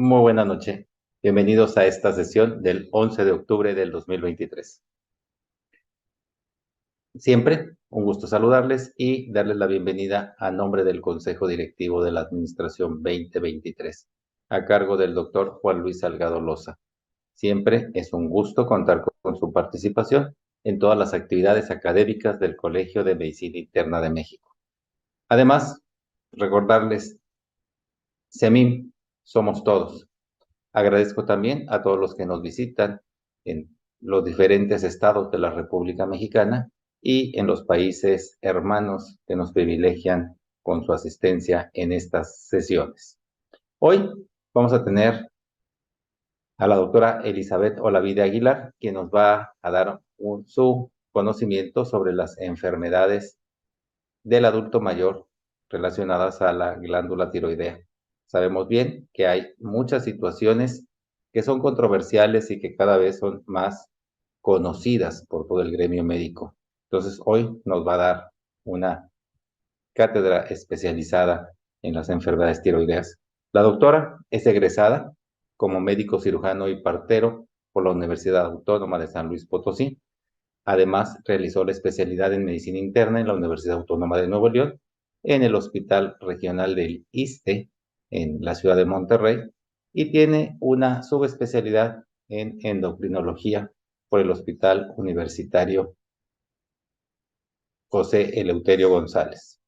Muy buena noche. Bienvenidos a esta sesión del 11 de octubre del 2023. Siempre un gusto saludarles y darles la bienvenida a nombre del Consejo Directivo de la Administración 2023, a cargo del doctor Juan Luis Salgado Loza. Siempre es un gusto contar con su participación en todas las actividades académicas del Colegio de Medicina Interna de México. Además, recordarles, CEMIM, somos todos. Agradezco también a todos los que nos visitan en los diferentes estados de la República Mexicana y en los países hermanos que nos privilegian con su asistencia en estas sesiones. Hoy vamos a tener a la doctora Elizabeth Olavide Aguilar, quien nos va a dar su conocimiento sobre las enfermedades del adulto mayor relacionadas a la glándula tiroidea. Sabemos bien que hay muchas situaciones que son controversiales y que cada vez son más conocidas por todo el gremio médico. Entonces, hoy nos va a dar una cátedra especializada en las enfermedades tiroideas. La doctora es egresada como médico cirujano y partero por la Universidad Autónoma de San Luis Potosí. Además, realizó la especialidad en medicina interna en la Universidad Autónoma de Nuevo León, en el Hospital Regional del ISSSTE, en la ciudad de Monterrey, y tiene una subespecialidad en endocrinología por el Hospital Universitario José Eleuterio González.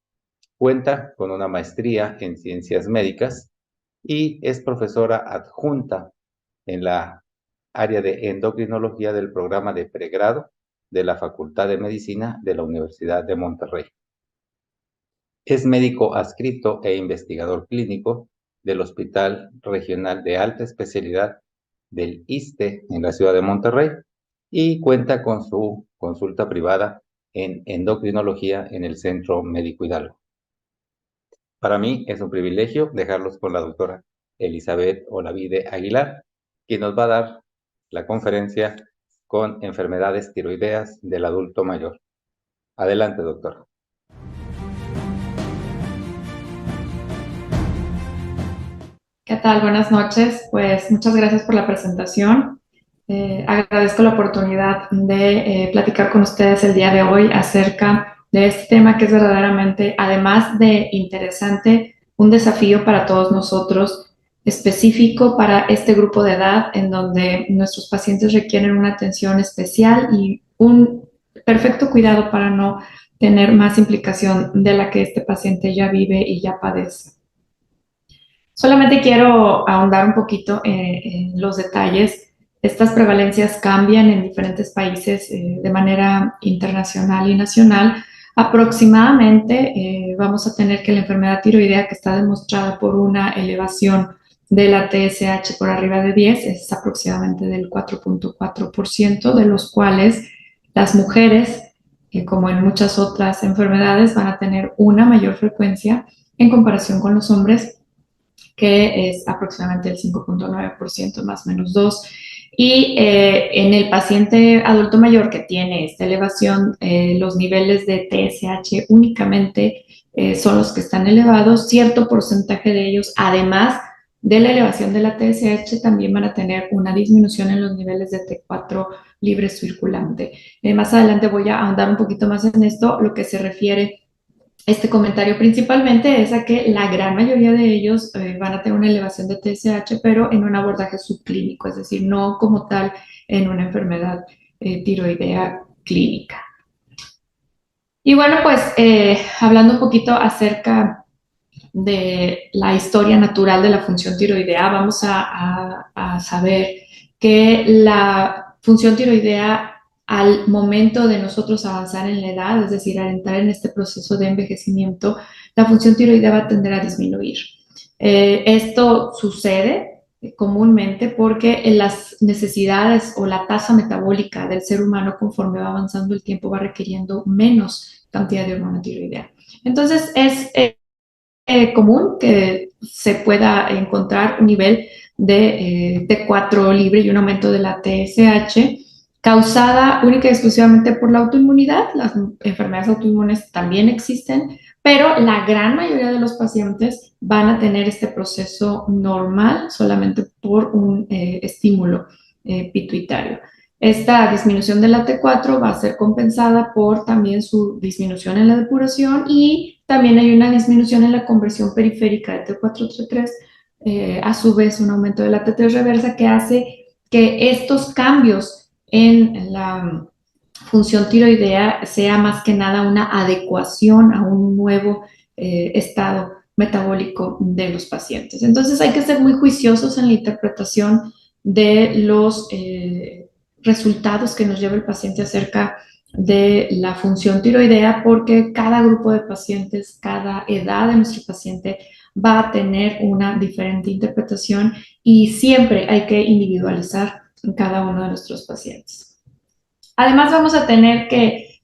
Cuenta con una maestría en ciencias médicas y es profesora adjunta en la área de endocrinología del programa de pregrado de la Facultad de Medicina de la Universidad de Monterrey. Es médico adscrito e investigador clínico del Hospital Regional de Alta Especialidad del ISSSTE en la ciudad de Monterrey y cuenta con su consulta privada en endocrinología en el Centro Médico Hidalgo. Para mí es un privilegio dejarlos con la doctora Elizabeth Olavide Aguilar, quien nos va a dar la conferencia con enfermedades tiroideas del adulto mayor. Adelante, doctor. ¿Qué tal? Buenas noches. Pues muchas gracias por la presentación. Agradezco la oportunidad de platicar con ustedes el día de hoy acerca de este tema que es verdaderamente, además de interesante, un desafío para todos nosotros, específico para este grupo de edad en donde nuestros pacientes requieren una atención especial y un perfecto cuidado para no tener más implicación de la que este paciente ya vive y ya padece. Solamente quiero ahondar un poquito en los detalles. Estas prevalencias cambian en diferentes países de manera internacional y nacional. Aproximadamente vamos a tener que la enfermedad tiroidea que está demostrada por una elevación de la TSH por arriba de 10 es aproximadamente del 4.4%, de los cuales las mujeres, como en muchas otras enfermedades, van a tener una mayor frecuencia en comparación con los hombres, que es aproximadamente el 5.9% más o menos 2. Y en el paciente adulto mayor que tiene esta elevación, los niveles de TSH únicamente son los que están elevados. Cierto porcentaje de ellos, además de la elevación de la TSH, también van a tener una disminución en los niveles de T4 libre circulante. Más adelante voy a ahondar un poquito más en esto, lo que se refiere este comentario principalmente es a que la gran mayoría de ellos van a tener una elevación de TSH, pero en un abordaje subclínico, es decir, no como tal en una enfermedad tiroidea clínica. Y bueno, pues hablando un poquito acerca de la historia natural de la función tiroidea, vamos a saber que la función tiroidea al momento de nosotros avanzar en la edad, es decir, al entrar en este proceso de envejecimiento, la función tiroidea va a tender a disminuir. Esto sucede comúnmente porque las necesidades o la tasa metabólica del ser humano conforme va avanzando el tiempo va requiriendo menos cantidad de hormona tiroidea. Entonces es común que se pueda encontrar un nivel de T4 libre y un aumento de la TSH causada única y exclusivamente por la autoinmunidad. Las enfermedades autoinmunes también existen, pero la gran mayoría de los pacientes van a tener este proceso normal solamente por un estímulo pituitario. Esta disminución de la T4 va a ser compensada por también su disminución en la depuración y también hay una disminución en la conversión periférica de T4 a T3, a su vez un aumento de la T3 reversa que hace que estos cambios en la función tiroidea sea más que nada una adecuación a un nuevo estado metabólico de los pacientes. Entonces hay que ser muy juiciosos en la interpretación de los resultados que nos lleva el paciente acerca de la función tiroidea porque cada grupo de pacientes, cada edad de nuestro paciente va a tener una diferente interpretación y siempre hay que individualizar en cada uno de nuestros pacientes. Además, vamos a tener que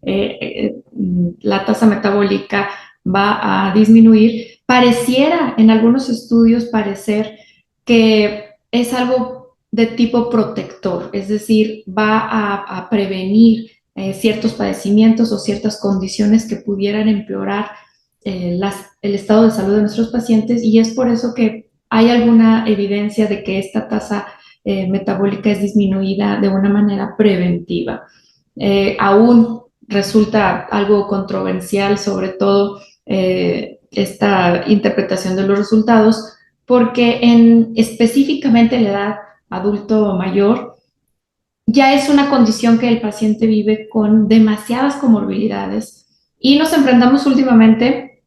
la tasa metabólica va a disminuir. Pareciera, en algunos estudios, parecer que es algo de tipo protector, es decir, va a prevenir ciertos padecimientos o ciertas condiciones que pudieran empeorar el estado de salud de nuestros pacientes y es por eso que hay alguna evidencia de que esta tasa metabólica es disminuida de una manera preventiva. Aún resulta algo controversial, sobre todo esta interpretación de los resultados, porque en específicamente la edad adulto mayor ya es una condición que el paciente vive con demasiadas comorbilidades y nos enfrentamos últimamente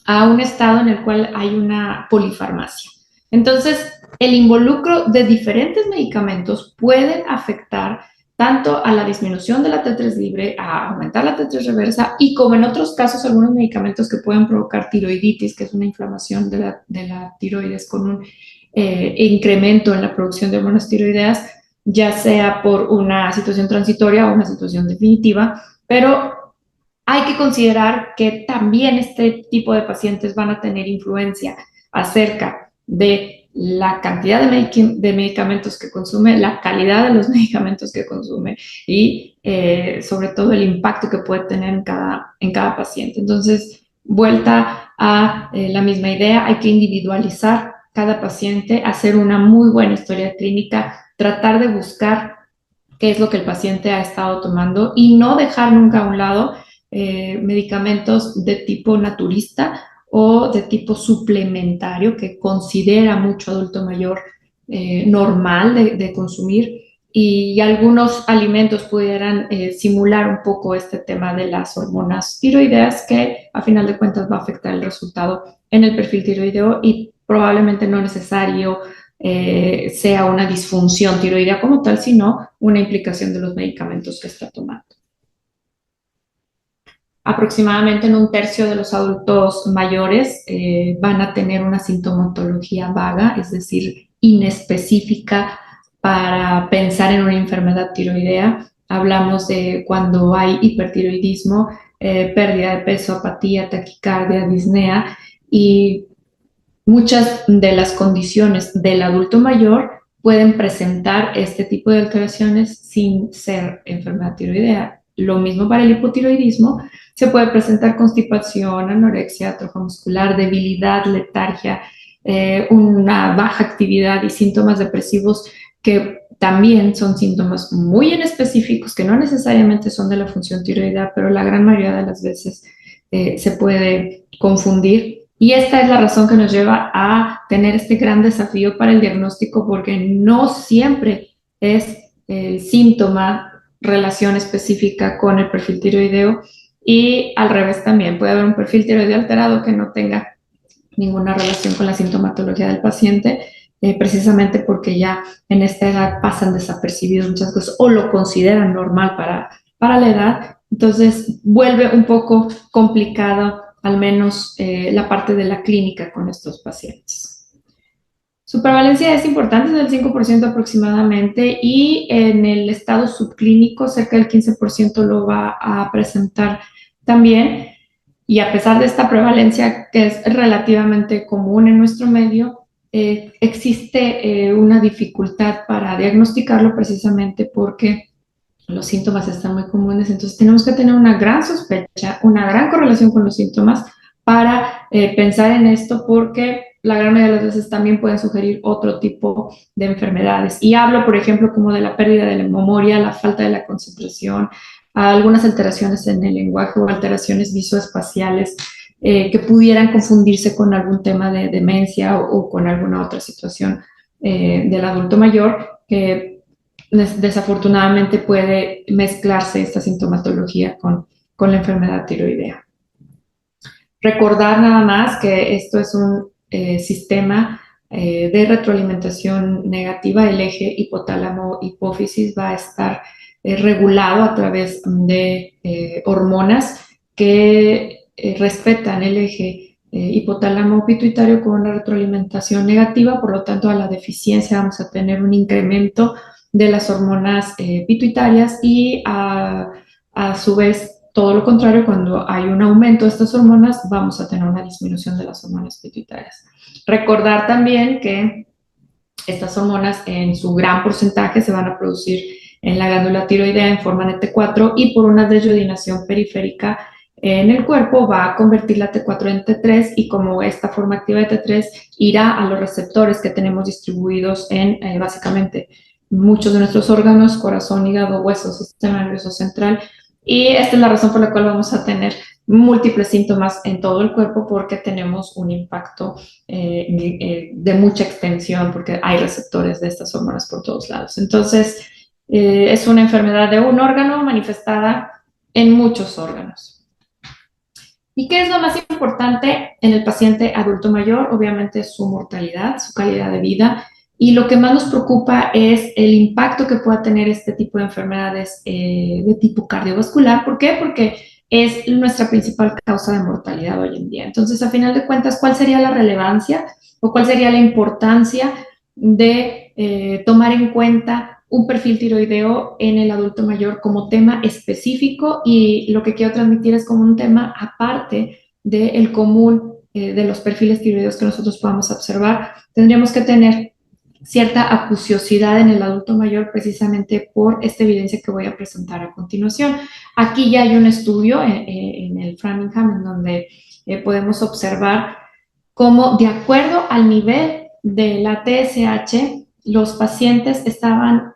a un estado en el cual hay una polifarmacia. Entonces, el involucro de diferentes medicamentos pueden afectar tanto a la disminución de la T3 libre, a aumentar la T3 reversa y como en otros casos algunos medicamentos que pueden provocar tiroiditis, que es una inflamación de la tiroides con un incremento en la producción de hormonas tiroideas, ya sea por una situación transitoria o una situación definitiva, pero hay que considerar que también este tipo de pacientes van a tener influencia acerca de la cantidad de medicamentos que consume, la calidad de los medicamentos que consume y sobre todo el impacto que puede tener en cada paciente. Entonces, vuelta a la misma idea, hay que individualizar cada paciente, hacer una muy buena historia clínica, tratar de buscar qué es lo que el paciente ha estado tomando y no dejar nunca a un lado medicamentos de tipo naturista o de tipo suplementario que considera mucho adulto mayor normal de consumir y algunos alimentos pudieran simular un poco este tema de las hormonas tiroideas que a final de cuentas va a afectar el resultado en el perfil tiroideo y probablemente no necesario sea una disfunción tiroidea como tal, sino una implicación de los medicamentos que está tomando. Aproximadamente en un tercio de los adultos mayores van a tener una sintomatología vaga, es decir, inespecífica para pensar en una enfermedad tiroidea. Hablamos de cuando hay hipertiroidismo, pérdida de peso, apatía, taquicardia, disnea y muchas de las condiciones del adulto mayor pueden presentar este tipo de alteraciones sin ser enfermedad tiroidea. Lo mismo para el hipotiroidismo, se puede presentar constipación, anorexia, atrofia muscular, debilidad, letargia, una baja actividad y síntomas depresivos que también son síntomas muy específicos que no necesariamente son de la función tiroidea, pero la gran mayoría de las veces se puede confundir. Y esta es la razón que nos lleva a tener este gran desafío para el diagnóstico porque no siempre es el síntoma relación específica con el perfil tiroideo y al revés también puede haber un perfil tiroideo alterado que no tenga ninguna relación con la sintomatología del paciente, precisamente porque ya en esta edad pasan desapercibidos muchas cosas o lo consideran normal para la edad. Entonces vuelve un poco complicado al menos la parte de la clínica con estos pacientes. Su prevalencia es importante, es del 5% aproximadamente, y en el estado subclínico cerca del 15% lo va a presentar también. Y a pesar de esta prevalencia que es relativamente común en nuestro medio, existe una dificultad para diagnosticarlo precisamente porque los síntomas están muy comunes. Entonces tenemos que tener una gran sospecha, una gran correlación con los síntomas para pensar en esto, porque la gran mayoría de las veces también pueden sugerir otro tipo de enfermedades. Y hablo, por ejemplo, como de la pérdida de la memoria, la falta de la concentración, algunas alteraciones en el lenguaje o alteraciones visoespaciales que pudieran confundirse con algún tema de demencia o con alguna otra situación del adulto mayor, que desafortunadamente puede mezclarse esta sintomatología con la enfermedad tiroidea. Recordar nada más que esto es un sistema de retroalimentación negativa. El eje hipotálamo-hipófisis va a estar regulado a través de hormonas que respetan el eje hipotálamo pituitario con una retroalimentación negativa. Por lo tanto, a la deficiencia vamos a tener un incremento de las hormonas pituitarias y a su vez todo lo contrario, cuando hay un aumento de estas hormonas, vamos a tener una disminución de las hormonas pituitarias. Recordar también que estas hormonas en su gran porcentaje se van a producir en la glándula tiroidea en forma de T4 y por una desayunación periférica en el cuerpo va a convertir la T4 en T3 y como esta forma activa de T3 irá a los receptores que tenemos distribuidos en básicamente muchos de nuestros órganos, corazón, hígado, huesos, sistema nervioso central, y esta es la razón por la cual vamos a tener múltiples síntomas en todo el cuerpo porque tenemos un impacto de mucha extensión porque hay receptores de estas hormonas por todos lados. Entonces, es una enfermedad de un órgano manifestada en muchos órganos. ¿Y qué es lo más importante en el paciente adulto mayor? Obviamente su mortalidad, su calidad de vida. Y lo que más nos preocupa es el impacto que pueda tener este tipo de enfermedades de tipo cardiovascular. ¿Por qué? Porque es nuestra principal causa de mortalidad hoy en día. Entonces, a final de cuentas, ¿cuál sería la relevancia o cuál sería la importancia de tomar en cuenta un perfil tiroideo en el adulto mayor como tema específico? Y lo que quiero transmitir es como un tema aparte del común de los perfiles tiroideos que nosotros podamos observar. Tendríamos que tener cierta acuciosidad en el adulto mayor precisamente por esta evidencia que voy a presentar a continuación. Aquí ya hay un estudio en el Framingham en donde podemos observar cómo de acuerdo al nivel de la TSH, los pacientes estaban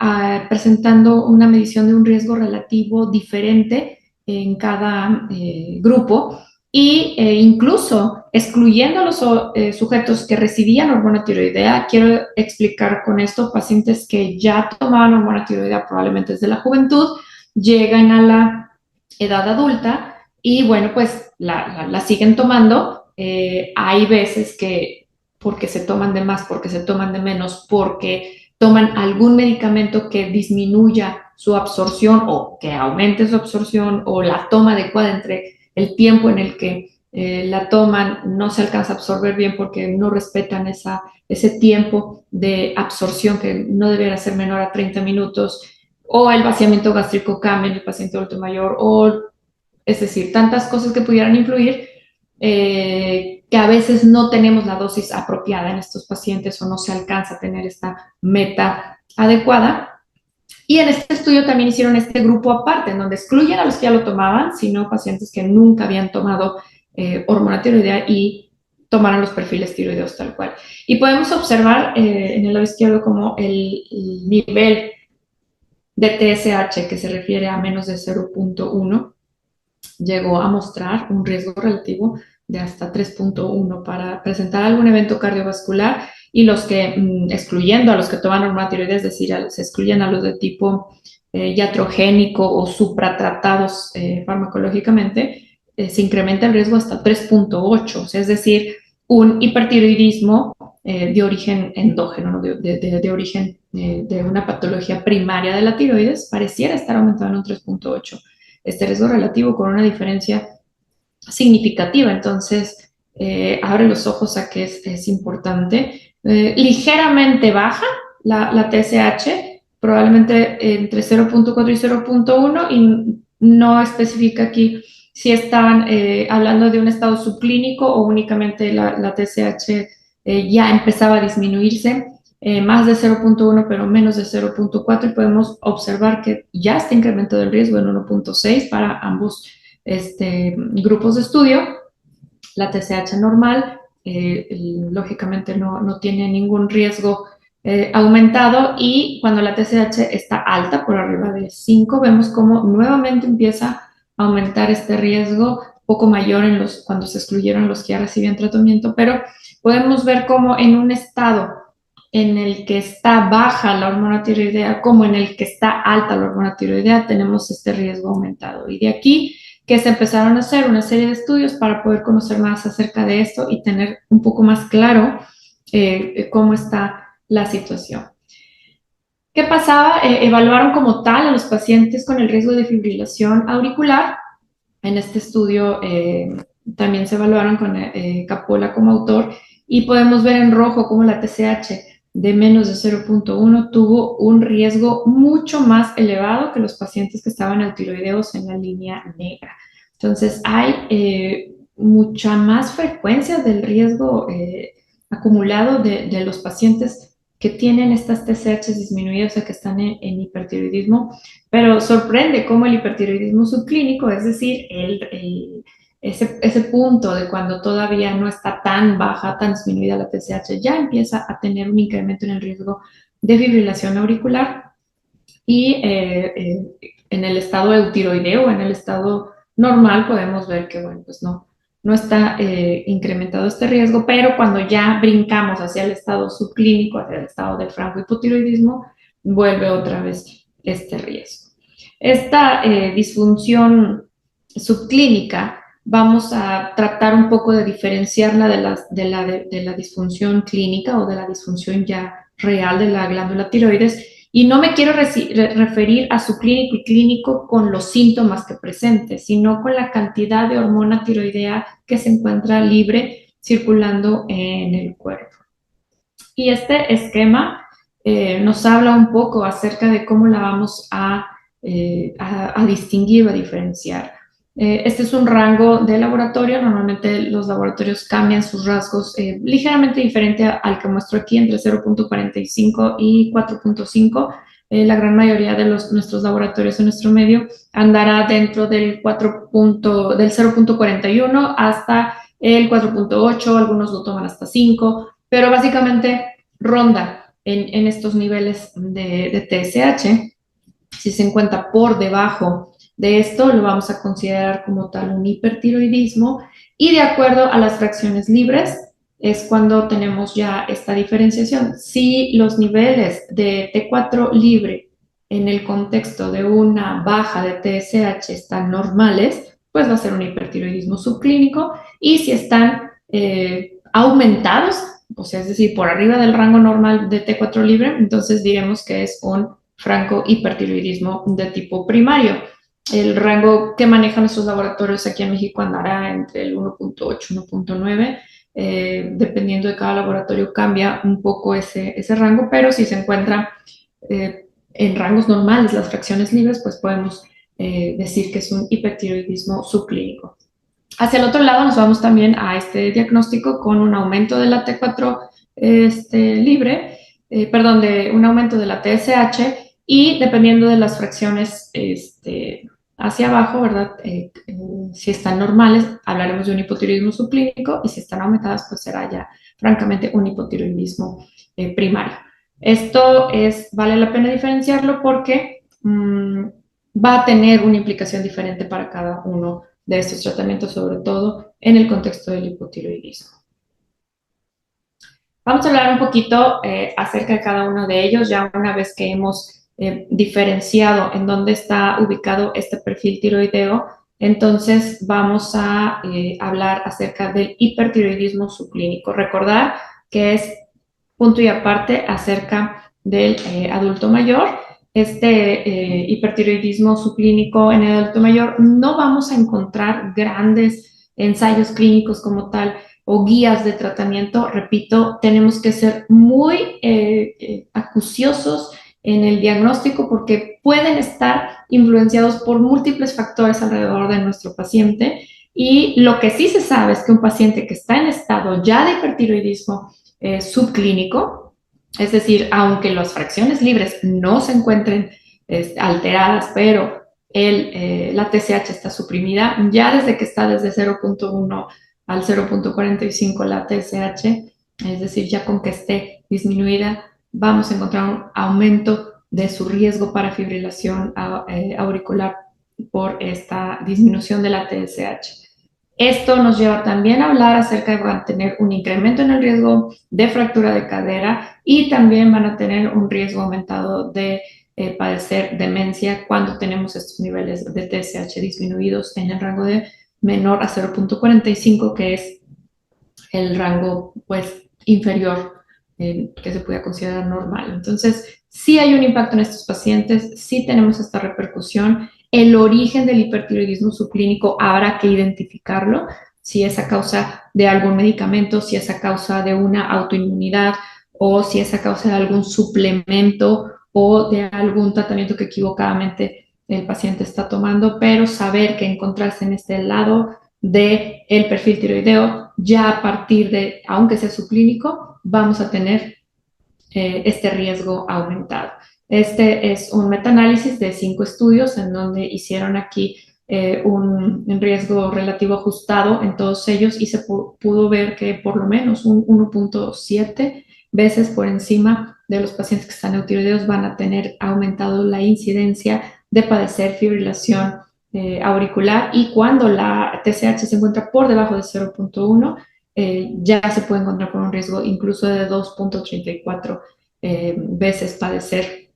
presentando una medición de un riesgo relativo diferente en cada grupo y incluso excluyendo a los sujetos que recibían hormona tiroidea. Quiero explicar con esto pacientes que ya tomaban hormona tiroidea probablemente desde la juventud, llegan a la edad adulta y bueno, pues la siguen tomando. Hay veces que porque se toman de más, porque se toman de menos, porque toman algún medicamento que disminuya su absorción o que aumente su absorción o la toma adecuada entre el tiempo en el que la toman no se alcanza a absorber bien porque no respetan ese tiempo de absorción que no debería ser menor a 30 minutos, o el vaciamiento gástrico cambia en el paciente adulto mayor, o es decir, tantas cosas que pudieran influir que a veces no tenemos la dosis apropiada en estos pacientes o no se alcanza a tener esta meta adecuada. Y en este estudio también hicieron este grupo aparte, en donde excluyen a los que ya lo tomaban, sino pacientes que nunca habían tomado hormona tiroidea y tomaron los perfiles tiroideos tal cual. Y podemos observar en el lado izquierdo como el nivel de TSH, que se refiere a menos de 0.1, llegó a mostrar un riesgo relativo de hasta 3.1 para presentar algún evento cardiovascular, y los que, excluyendo a los que toman hormona tiroidea, es decir, se excluyen a los de tipo iatrogénico o supratratados farmacológicamente, se incrementa el riesgo hasta 3.8, o sea, es decir, un hipertiroidismo de origen endógeno, ¿no? de origen de una patología primaria de la tiroides, pareciera estar aumentando en un 3.8 este riesgo relativo con una diferencia significativa. Entonces, abre los ojos a que es importante. Ligeramente baja la TSH, probablemente entre 0.4 y 0.1, y no especifica aquí si estaban hablando de un estado subclínico o únicamente la TSH ya empezaba a disminuirse. Más de 0.1 pero menos de 0.4, y podemos observar que ya está incrementado el riesgo en 1.6 para ambos grupos de estudio. la TSH normal, lógicamente no tiene ningún riesgo aumentado, y cuando la TSH está alta, por arriba de 5, vemos cómo nuevamente empieza a aumentar este riesgo, poco mayor cuando se excluyeron los que ya recibían tratamiento, pero podemos ver cómo en un estado en el que está baja la hormona tiroidea como en el que está alta la hormona tiroidea, tenemos este riesgo aumentado. Y de aquí que se empezaron a hacer una serie de estudios para poder conocer más acerca de esto y tener un poco más claro cómo está la situación. ¿Qué pasaba? Evaluaron como tal a los pacientes con el riesgo de fibrilación auricular. En este estudio también se evaluaron con Capola como autor, y podemos ver en rojo cómo la TSH de menos de 0.1 tuvo un riesgo mucho más elevado que los pacientes que estaban eutiroideos en la línea negra. Entonces hay mucha más frecuencia del riesgo acumulado de los pacientes que tienen estas TSH disminuidas, o sea, que están en hipertiroidismo, pero sorprende cómo el hipertiroidismo subclínico, es decir, ese punto de cuando todavía no está tan baja, tan disminuida la TSH, ya empieza a tener un incremento en el riesgo de fibrilación auricular, y en el estado eutiroideo, en el estado normal, podemos ver que, bueno, pues no está incrementado este riesgo, pero cuando ya brincamos hacia el estado subclínico, hacia el estado del francohipotiroidismo, vuelve otra vez este riesgo. Esta disfunción subclínica vamos a tratar un poco de diferenciarla de la disfunción clínica o de la disfunción ya real de la glándula tiroides. Y no me quiero referir a su clínico y clínico con los síntomas que presente, sino con la cantidad de hormona tiroidea que se encuentra libre circulando en el cuerpo. Y este esquema nos habla un poco acerca de cómo la vamos a distinguir o a diferenciar. Este es un rango de laboratorio. Normalmente los laboratorios cambian sus rasgos ligeramente diferente al que muestro aquí, entre 0.45 y 4.5. La gran mayoría de nuestros laboratorios en nuestro medio andará dentro del 0.41 hasta el 4.8, algunos lo toman hasta 5, pero básicamente ronda en estos niveles de TSH. Si se encuentra por debajo de esto, lo vamos a considerar como tal un hipertiroidismo, y de acuerdo a las fracciones libres es cuando tenemos ya esta diferenciación. Si los niveles de T4 libre en el contexto de una baja de TSH están normales, pues va a ser un hipertiroidismo subclínico, y si están aumentados, o sea, es decir, por arriba del rango normal de T4 libre, entonces diremos que es un francohipertiroidismo de tipo primario. El rango que manejan nuestros laboratorios aquí en México andará entre el 1.8 y 1.9. Dependiendo de cada laboratorio cambia un poco ese rango, pero si se encuentra en rangos normales las fracciones libres, pues podemos decir que es un hipertiroidismo subclínico. Hacia el otro lado nos vamos también a este diagnóstico con un aumento de la T4 libre, de un aumento de la TSH, y dependiendo de las fracciones hacia abajo, ¿verdad? Si están normales, hablaremos de un hipotiroidismo subclínico, y si están aumentadas, pues será ya francamente un hipotiroidismo primario. Esto vale la pena diferenciarlo porque va a tener una implicación diferente para cada uno de estos tratamientos, sobre todo en el contexto del hipotiroidismo. Vamos a hablar un poquito acerca de cada uno de ellos, ya una vez que hemos diferenciado en dónde está ubicado este perfil tiroideo. Entonces vamos a hablar acerca del hipertiroidismo subclínico. Recordar que es punto y aparte acerca del adulto mayor. Hipertiroidismo subclínico en el adulto mayor no vamos a encontrar grandes ensayos clínicos como tal o guías de tratamiento. Repito, tenemos que ser muy acuciosos en el diagnóstico porque pueden estar influenciados por múltiples factores alrededor de nuestro paciente, y lo que sí se sabe es que un paciente que está en estado ya de hipertiroidismo subclínico, es decir, aunque las fracciones libres no se encuentren alteradas, pero la TSH está suprimida, ya desde que está desde 0.1 al 0.45 la TSH, es decir, ya con que esté disminuida, vamos a encontrar un aumento de su riesgo para fibrilación auricular por esta disminución de la TSH. Esto nos lleva también a hablar acerca de van a tener un incremento en el riesgo de fractura de cadera y también van a tener un riesgo aumentado de padecer demencia cuando tenemos estos niveles de TSH disminuidos en el rango de menor a 0.45, que es el rango pues inferior que se puede considerar normal. Entonces, sí hay un impacto en estos pacientes, sí tenemos esta repercusión. El origen del hipertiroidismo subclínico habrá que identificarlo, si es a causa de algún medicamento, si es a causa de una autoinmunidad o si es a causa de algún suplemento o de algún tratamiento que equivocadamente el paciente está tomando, pero saber que encontrarse en este lado del perfil tiroideo, ya a partir de, aunque sea subclínico, vamos a tener este riesgo aumentado. Este es un metaanálisis de 5 estudios en donde hicieron aquí un riesgo relativo ajustado en todos ellos y se pudo ver que por lo menos un 1.7 veces por encima de los pacientes que están eutiroideos van a tener aumentado la incidencia de padecer fibrilación auricular, y cuando la TSH se encuentra por debajo de 0.1, ya se puede encontrar con un riesgo incluso de 2.34 veces padecer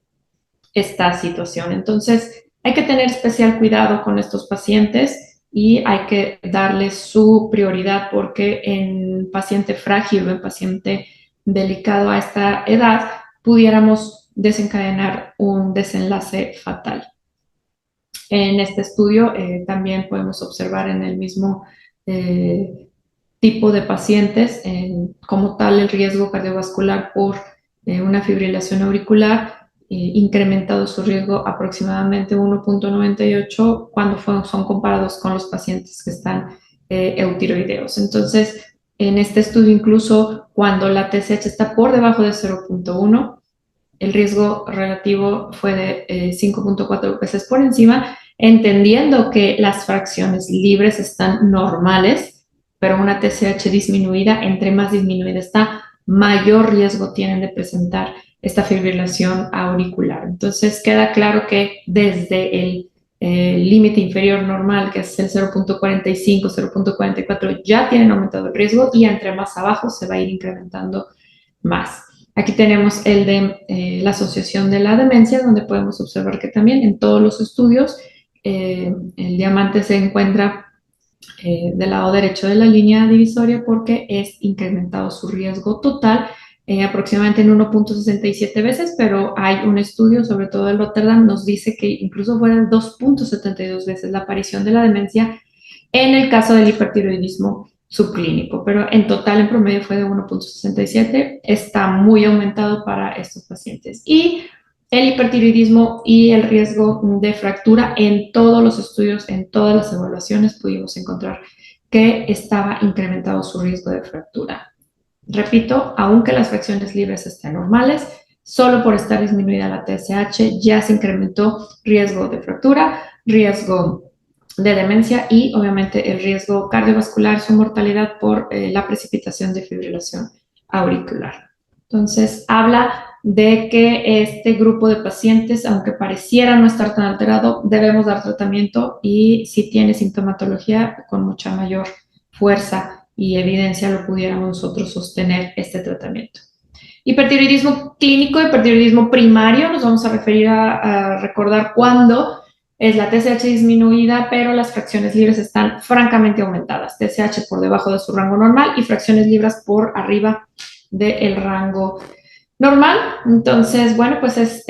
esta situación. Entonces, hay que tener especial cuidado con estos pacientes y hay que darles su prioridad, porque en paciente frágil o en paciente delicado a esta edad pudiéramos desencadenar un desenlace fatal. En este estudio también podemos observar en el mismo tipo de pacientes como tal el riesgo cardiovascular por una fibrilación auricular, incrementado su riesgo aproximadamente 1.98 cuando son comparados con los pacientes que están eutiroideos. Entonces, en este estudio incluso cuando la TSH está por debajo de 0.1, el riesgo relativo fue de 5.4 veces por encima, entendiendo que las fracciones libres están normales, pero una TSH disminuida, entre más disminuida está, mayor riesgo tienen de presentar esta fibrilación auricular. Entonces queda claro que desde el límite inferior normal, que es el 0.45, 0.44, ya tienen aumentado el riesgo, y entre más abajo se va a ir incrementando más. Aquí tenemos el de la asociación de la demencia, donde podemos observar que también en todos los estudios el diamante se encuentra del lado derecho de la línea divisoria porque es incrementado su riesgo total aproximadamente en 1.67 veces, pero hay un estudio, sobre todo el Rotterdam, nos dice que incluso fue de 2.72 veces la aparición de la demencia en el caso del hipertiroidismo subclínico, pero en total, en promedio, fue de 1.67, está muy aumentado para estos pacientes. Y el hipertiroidismo y el riesgo de fractura, en todos los estudios, en todas las evaluaciones, pudimos encontrar que estaba incrementado su riesgo de fractura. Repito, aunque las fracciones libres estén normales, solo por estar disminuida la TSH ya se incrementó riesgo de fractura, riesgo de demencia y obviamente el riesgo cardiovascular, su mortalidad por la precipitación de fibrilación auricular. Entonces, habla de que este grupo de pacientes, aunque pareciera no estar tan alterado, debemos dar tratamiento, y si tiene sintomatología, con mucha mayor fuerza y evidencia lo pudiéramos nosotros sostener este tratamiento. Hipertiroidismo clínico, hipertiroidismo primario, nos vamos a referir a recordar cuándo es la TSH disminuida, pero las fracciones libres están francamente aumentadas. TSH por debajo de su rango normal y fracciones libres por arriba del rango normal. Entonces, bueno, pues esa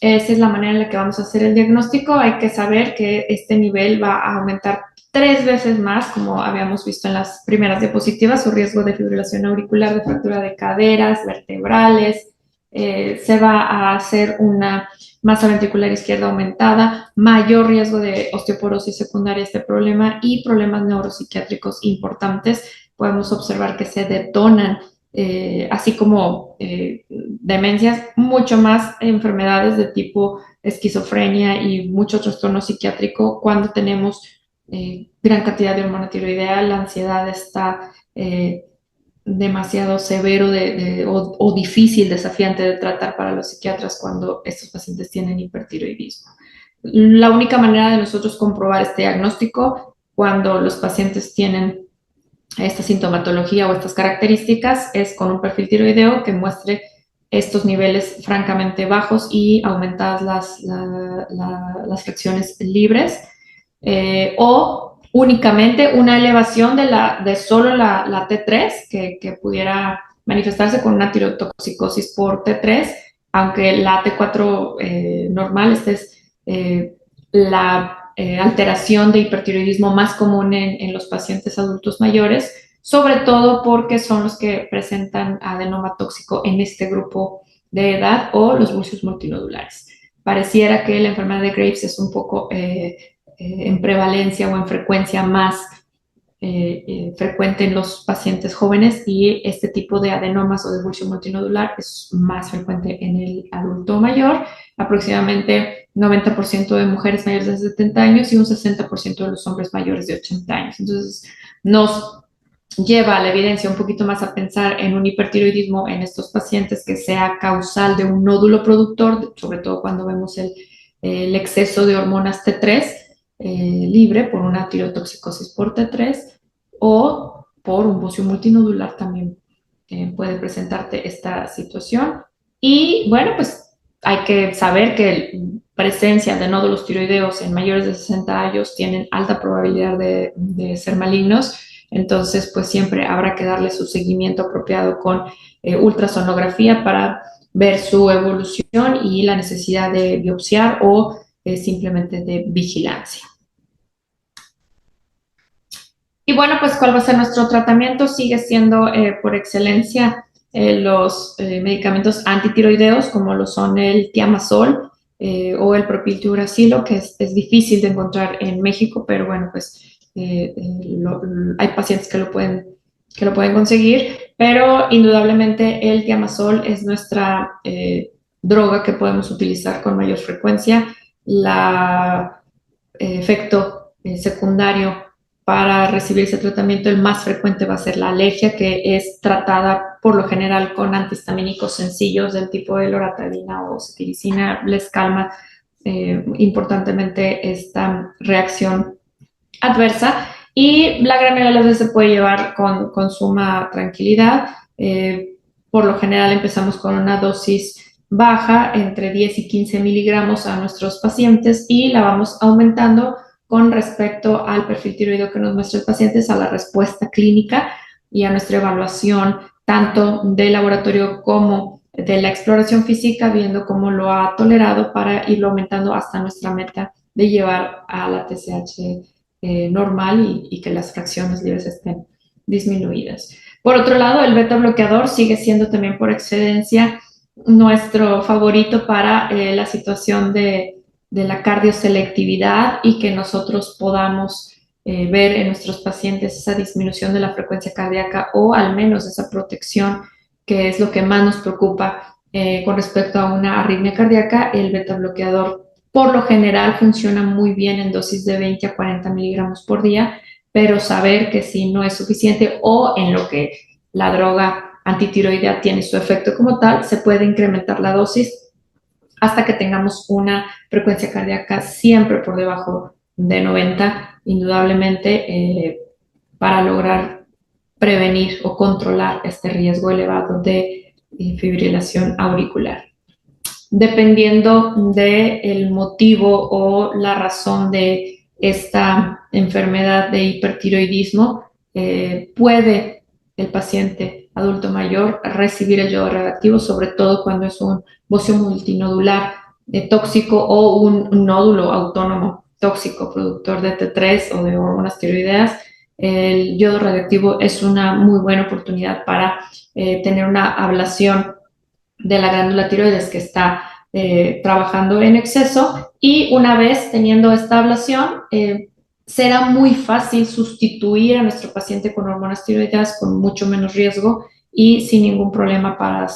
es la manera en la que vamos a hacer el diagnóstico. Hay que saber que este nivel va a aumentar 3 veces más, como habíamos visto en las primeras diapositivas, su riesgo de fibrilación auricular, de fractura de caderas, vertebrales. Se va a hacer una masa ventricular izquierda aumentada, mayor riesgo de osteoporosis secundaria a este problema y problemas neuropsiquiátricos importantes. Podemos observar que se detonan así como demencias, mucho más enfermedades de tipo esquizofrenia y mucho trastorno psiquiátrico cuando tenemos gran cantidad de hormona tiroidea, la ansiedad está demasiado severo o difícil, desafiante de tratar para los psiquiatras cuando estos pacientes tienen hipertiroidismo. La única manera de nosotros comprobar este diagnóstico cuando los pacientes tienen esta sintomatología o estas características es con un perfil tiroideo que muestre estos niveles francamente bajos y aumentadas las fracciones libres, o únicamente una elevación de solo la T3 que pudiera manifestarse con una tirotoxicosis por T3, aunque la T4 normal, esta es la alteración de hipertiroidismo más común en los pacientes adultos mayores, sobre todo porque son los que presentan adenoma tóxico en este grupo de edad o los bucios multinodulares. Pareciera que la enfermedad de Graves es un poco en prevalencia o en frecuencia más frecuente en los pacientes jóvenes, y este tipo de adenomas o de bulcio multinodular es más frecuente en el adulto mayor, aproximadamente 90% de mujeres mayores de 70 años y un 60% de los hombres mayores de 80 años. Entonces, nos lleva a la evidencia un poquito más a pensar en un hipertiroidismo en estos pacientes que sea causal de un nódulo productor, sobre todo cuando vemos el exceso de hormonas T3 libre por una tirotoxicosis por T3 o por un bucio multinodular también puede presentarte esta situación. Y bueno, pues hay que saber que presencia de nódulos tiroideos en mayores de 60 años tienen alta probabilidad de ser malignos. Entonces, pues siempre habrá que darle su seguimiento apropiado con ultrasonografía para ver su evolución y la necesidad de biopsiar o simplemente de vigilancia. Y bueno, pues ¿cuál va a ser nuestro tratamiento? Sigue siendo por excelencia los medicamentos antitiroideos, como lo son el tiamazol o el propiltiuracilo, que es difícil de encontrar en México, pero bueno, pues hay pacientes que lo pueden conseguir, pero indudablemente el tiamazol es nuestra droga que podemos utilizar con mayor frecuencia. La efecto secundario para recibir ese tratamiento, el más frecuente va a ser la alergia, que es tratada por lo general con antihistamínicos sencillos del tipo de loratadina o cetiricina. Les calma importantemente esta reacción adversa, y la gran mayoría de las veces se puede llevar con suma tranquilidad. Por lo general empezamos con una dosis baja, entre 10 y 15 miligramos a nuestros pacientes, y la vamos aumentando con respecto al perfil tiroideo que nos muestra el paciente, a la respuesta clínica y a nuestra evaluación tanto del laboratorio como de la exploración física, viendo cómo lo ha tolerado para irlo aumentando hasta nuestra meta de llevar a la TSH normal y que las fracciones libres estén disminuidas. Por otro lado, el beta bloqueador sigue siendo también por excelencia nuestro favorito para la situación de la cardioselectividad y que nosotros podamos ver en nuestros pacientes esa disminución de la frecuencia cardíaca, o al menos esa protección, que es lo que más nos preocupa con respecto a una arritmia cardíaca. El beta bloqueador por lo general funciona muy bien en dosis de 20 a 40 miligramos por día, pero saber que si no es suficiente o en lo que la droga antitiroidea tiene su efecto como tal, se puede incrementar la dosis hasta que tengamos una frecuencia cardíaca siempre por debajo de 90, indudablemente, para lograr prevenir o controlar este riesgo elevado de fibrilación auricular. Dependiendo del motivo o la razón de esta enfermedad de hipertiroidismo, puede el paciente adulto mayor recibir el yodo radioactivo, sobre todo cuando es un bocio multinodular tóxico o un nódulo autónomo tóxico productor de T3 o de hormonas tiroideas. El yodo radioactivo es una muy buena oportunidad para tener una ablación de la glándula tiroides que está trabajando en exceso, y una vez teniendo esta ablación, será muy fácil sustituir a nuestro paciente con hormonas tiroideas con mucho menos riesgo y sin ningún problema para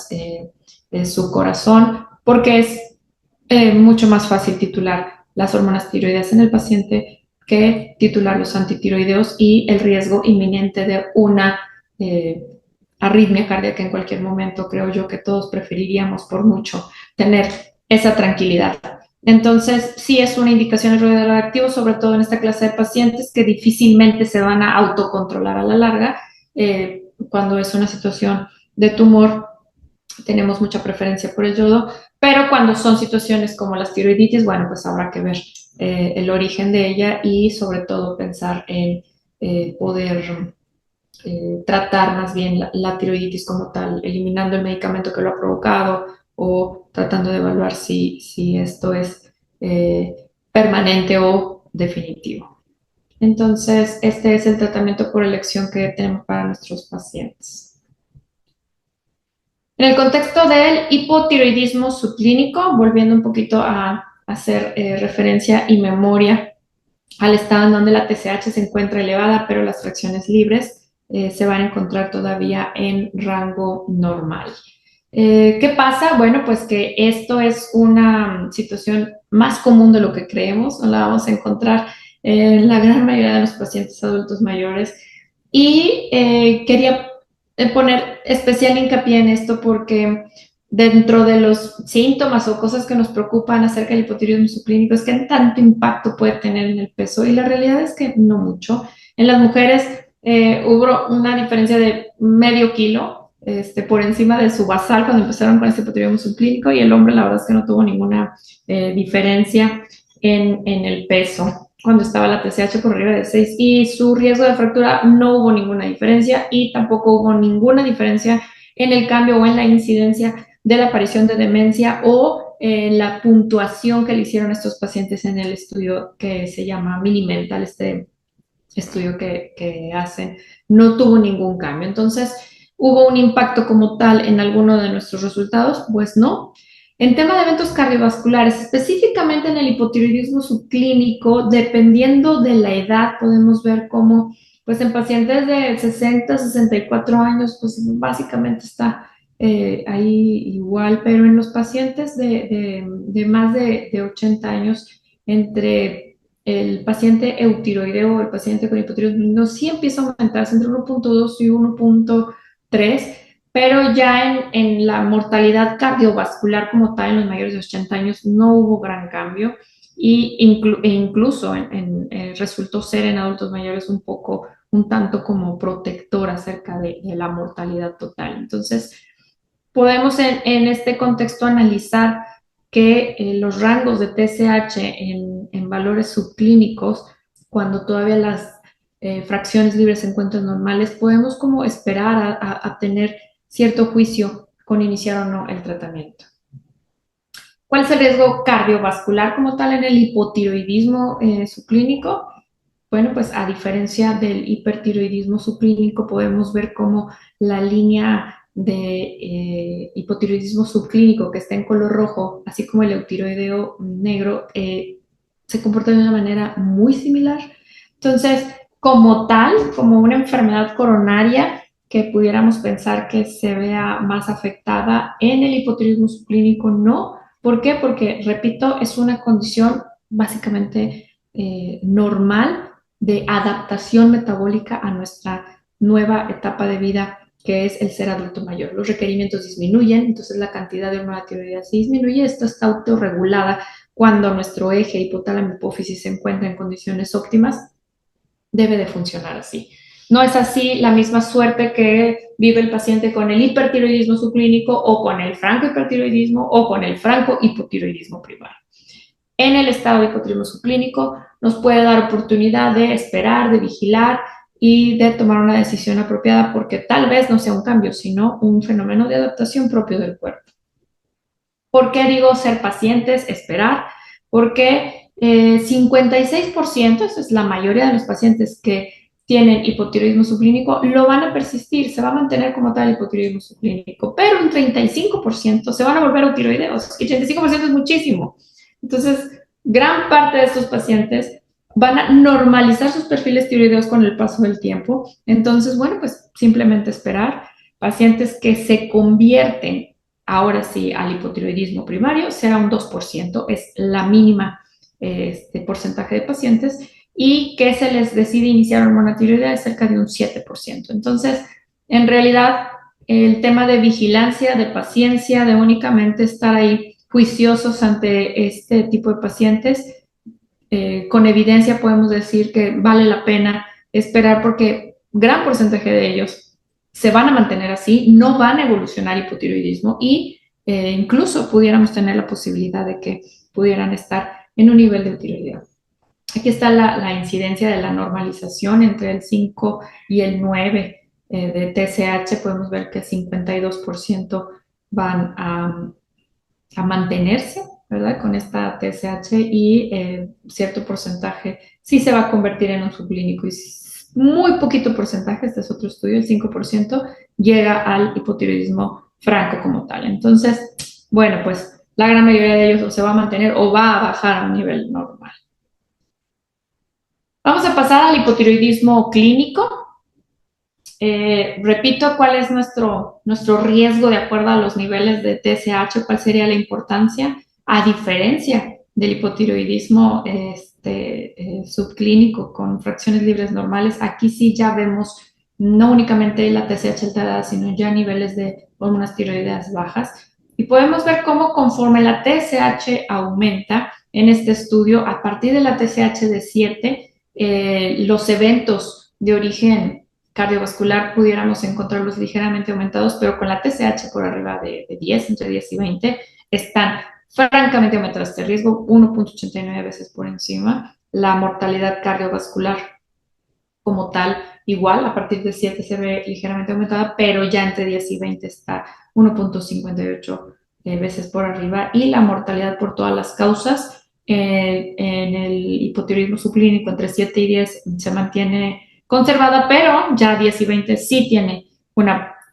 su corazón, porque es mucho más fácil titular las hormonas tiroideas en el paciente que titular los antitiroideos y el riesgo inminente de una arritmia cardíaca en cualquier momento. Creo yo que todos preferiríamos por mucho tener esa tranquilidad. Entonces, sí es una indicación el ruido radioactivo, sobre todo en esta clase de pacientes que difícilmente se van a autocontrolar a la larga. Cuando es una situación de tumor, tenemos mucha preferencia por el yodo, pero cuando son situaciones como las tiroiditis, bueno, pues habrá que ver el origen de ella y sobre todo pensar en poder tratar más bien la tiroiditis como tal, eliminando el medicamento que lo ha provocado o tratando de evaluar si esto es permanente o definitivo. Entonces, este es el tratamiento por elección que tenemos para nuestros pacientes. En el contexto del hipotiroidismo subclínico, volviendo un poquito a hacer referencia y memoria al estado en donde la TSH se encuentra elevada, pero las fracciones libres se van a encontrar todavía en rango normal. ¿Qué pasa? Bueno, pues que esto es una situación más común de lo que creemos, no la vamos a encontrar en la gran mayoría de los pacientes adultos mayores. Y quería poner especial hincapié en esto porque dentro de los síntomas o cosas que nos preocupan acerca del hipotiroidismo subclínico es que tanto impacto puede tener en el peso y la realidad es que no mucho. En las mujeres hubo una diferencia de medio kilo por encima de su basal cuando empezaron con este hipotiroidismo subclínico y el hombre la verdad es que no tuvo ninguna diferencia en el peso cuando estaba la TSH por arriba de 6 y su riesgo de fractura no hubo ninguna diferencia y tampoco hubo ninguna diferencia en el cambio o en la incidencia de la aparición de demencia o la puntuación que le hicieron a estos pacientes en el estudio que se llama Mini-Mental, este estudio que hacen, no tuvo ningún cambio. Entonces, ¿hubo un impacto como tal en alguno de nuestros resultados? Pues no. En tema de eventos cardiovasculares, específicamente en el hipotiroidismo subclínico, dependiendo de la edad, podemos ver cómo, pues en pacientes de 60, 64 años, pues básicamente está ahí igual, pero en los pacientes de más de 80 años, entre el paciente eutiroideo o el paciente con hipotiroidismo sí empieza a aumentarse entre 1.2 y 1.3, pero ya en la mortalidad cardiovascular como tal en los mayores de 80 años no hubo gran cambio e incluso resultó ser en adultos mayores un tanto como protector acerca de la mortalidad total. Entonces, podemos en este contexto analizar que los rangos de TSH en valores subclínicos, cuando todavía las fracciones libres se encuentran normales, podemos como esperar a tener cierto juicio con iniciar o no el tratamiento. ¿Cuál es el riesgo cardiovascular como tal en el hipotiroidismo subclínico? Bueno, pues a diferencia del hipertiroidismo subclínico, podemos ver cómo la línea de hipotiroidismo subclínico que está en color rojo, así como el eutiroideo negro, se comporta de una manera muy similar. Entonces, como tal, como una enfermedad coronaria que pudiéramos pensar que se vea más afectada en el hipotiroidismo subclínico, no. ¿Por qué? Porque, repito, es una condición básicamente normal de adaptación metabólica a nuestra nueva etapa de vida que es el ser adulto mayor. Los requerimientos disminuyen, entonces la cantidad de hormona tiroidea se disminuye, esto está autorregulada cuando nuestro eje hipotálamo-hipófisis se encuentra en condiciones óptimas, debe de funcionar así. No es así la misma suerte que vive el paciente con el hipertiroidismo subclínico o con el franco-hipertiroidismo o con el franco-hipotiroidismo primario. En el estado de hipotiroidismo subclínico nos puede dar oportunidad de esperar, de vigilar y de tomar una decisión apropiada porque tal vez no sea un cambio, sino un fenómeno de adaptación propio del cuerpo. ¿Por qué digo ser pacientes, esperar? Porque 56%, eso es la mayoría de los pacientes que tienen hipotiroidismo subclínico, lo van a persistir, se va a mantener como tal hipotiroidismo subclínico, pero un 35% se van a volver eutiroideos, y 85% es muchísimo. Entonces, gran parte de estos pacientes van a normalizar sus perfiles tiroideos con el paso del tiempo. Entonces, bueno, pues simplemente esperar. Pacientes que se convierten ahora sí al hipotiroidismo primario será un 2%, es la mínima porcentaje de pacientes y que se les decide iniciar hormona tiroidea es cerca de un 7%. Entonces, en realidad, el tema de vigilancia, de paciencia, de únicamente estar ahí juiciosos ante este tipo de pacientes, con evidencia podemos decir que vale la pena esperar porque gran porcentaje de ellos se van a mantener así, no van a evolucionar hipotiroidismo y incluso pudiéramos tener la posibilidad de que pudieran estar en un nivel de tiroideo. Aquí está la incidencia de la normalización entre el 5 y el 9 de TSH. Podemos ver que 52% van a mantenerse, ¿verdad? Con esta TSH y cierto porcentaje sí se va a convertir en un subclínico y muy poquito porcentaje, este es otro estudio, el 5%, llega al hipotiroidismo franco como tal. Entonces, bueno, pues la gran mayoría de ellos o se va a mantener o va a bajar a un nivel normal. Vamos a pasar al hipotiroidismo clínico. Repito, ¿cuál es nuestro riesgo de acuerdo a los niveles de TSH? ¿Cuál sería la importancia? A diferencia del hipotiroidismo subclínico con fracciones libres normales, aquí sí ya vemos no únicamente la TSH alterada, sino ya niveles de hormonas tiroideas bajas. Y podemos ver cómo conforme la TSH aumenta en este estudio, a partir de la TSH de 7, los eventos de origen cardiovascular pudiéramos encontrarlos ligeramente aumentados, pero con la TSH por arriba de 10, entre 10 y 20, están francamente aumentados este riesgo, 1.89 veces por encima. La mortalidad cardiovascular como tal, igual, a partir de 7 se ve ligeramente aumentada, pero ya entre 10 y 20 está 1.58 veces por arriba. Y la mortalidad por todas las causas en el hipotiroidismo subclínico entre 7 y 10 se mantiene conservada, pero ya 10 y 20 sí tiene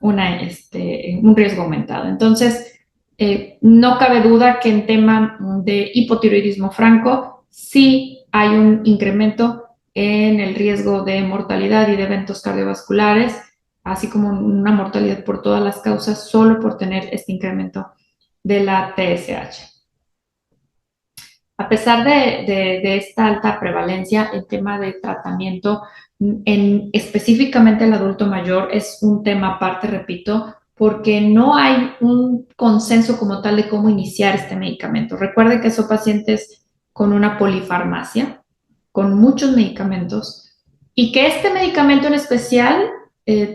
un riesgo aumentado. Entonces, no cabe duda que en tema de hipotiroidismo franco sí hay un incremento en el riesgo de mortalidad y de eventos cardiovasculares, así como una mortalidad por todas las causas, solo por tener este incremento de la TSH. A pesar de esta alta prevalencia, el tema de tratamiento, específicamente el adulto mayor, es un tema aparte, repito, porque no hay un consenso como tal de cómo iniciar este medicamento. Recuerde que son pacientes con una polifarmacia, con muchos medicamentos, y que este medicamento en especial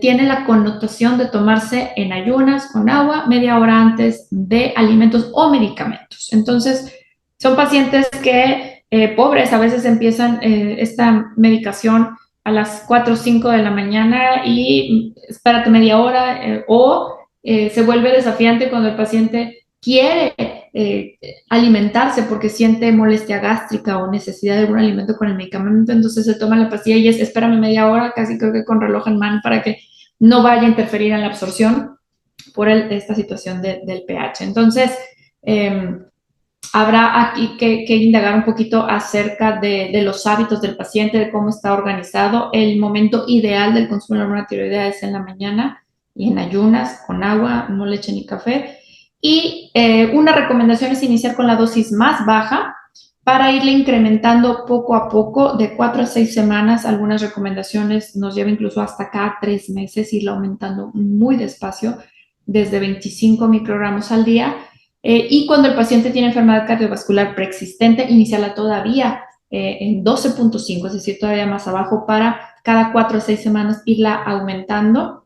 tiene la connotación de tomarse en ayunas, con agua, media hora antes de alimentos o medicamentos. Entonces, son pacientes que, pobres, a veces empiezan esta medicación a las 4 o 5 de la mañana y espérate media hora se vuelve desafiante cuando el paciente quiere alimentarse porque siente molestia gástrica o necesidad de algún alimento con el medicamento, entonces se toma la pastilla y es espérame media hora, casi creo que con reloj en mano para que no vaya a interferir en la absorción por esta situación del pH. Entonces, habrá aquí que indagar un poquito acerca de los hábitos del paciente, de cómo está organizado. El momento ideal del consumo de hormona tiroidea es en la mañana y en ayunas, con agua, no leche ni café. Y una recomendación es iniciar con la dosis más baja para irle incrementando poco a poco, de 4 a 6 semanas. Algunas recomendaciones nos llevan incluso hasta cada 3 meses, irla aumentando muy despacio, desde 25 microgramos al día. Y cuando el paciente tiene enfermedad cardiovascular preexistente, iniciarla todavía en 12.5, es decir, todavía más abajo, para cada 4 a 6 semanas irla aumentando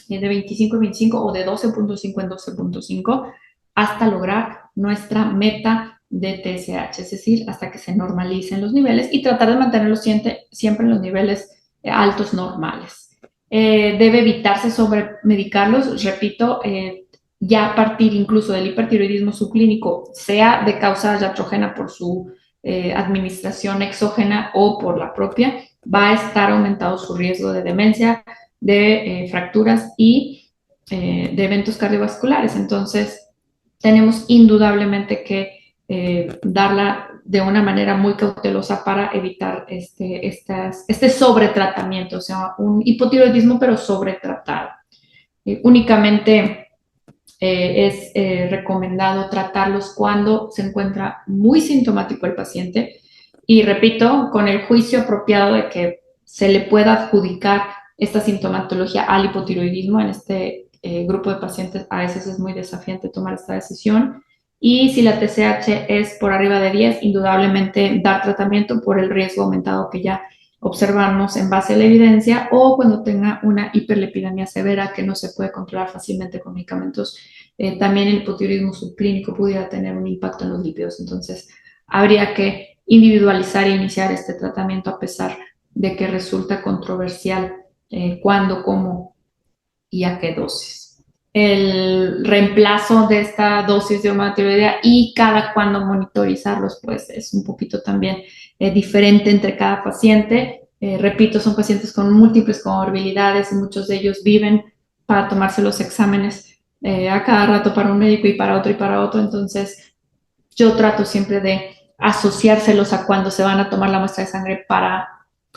de 25 en 25 o de 12.5 en 12.5 hasta lograr nuestra meta de TSH, es decir, hasta que se normalicen los niveles y tratar de mantenerlos siempre en los niveles altos normales. Debe evitarse sobremedicarlos, repito, ya a partir incluso del hipertiroidismo subclínico, sea de causa iatrogena por su administración exógena o por la propia, va a estar aumentado su riesgo de demencia, de fracturas y de eventos cardiovasculares. Entonces, tenemos indudablemente que darla de una manera muy cautelosa para evitar este sobretratamiento, o sea, un hipotiroidismo pero sobretratado. Únicamente es recomendado tratarlos cuando se encuentra muy sintomático el paciente y repito, con el juicio apropiado de que se le pueda adjudicar esta sintomatología al hipotiroidismo. En este grupo de pacientes a veces es muy desafiante tomar esta decisión. Y si la TSH es por arriba de 10, indudablemente dar tratamiento por el riesgo aumentado que ya observamos en base a la evidencia, o cuando tenga una hiperlipidemia severa que no se puede controlar fácilmente con medicamentos. También el hipotiroidismo subclínico pudiera tener un impacto en los lípidos. Entonces, habría que individualizar e iniciar este tratamiento a pesar de que resulta controversial cuándo, cómo y a qué dosis. El reemplazo de esta dosis de hormonotiroidea y cada cuándo monitorizarlos, pues es un poquito también diferente entre cada paciente. Repito, son pacientes con múltiples comorbilidades y muchos de ellos viven para tomarse los exámenes a cada rato para un médico y para otro y para otro. Entonces, yo trato siempre de asociárselos a cuando se van a tomar la muestra de sangre para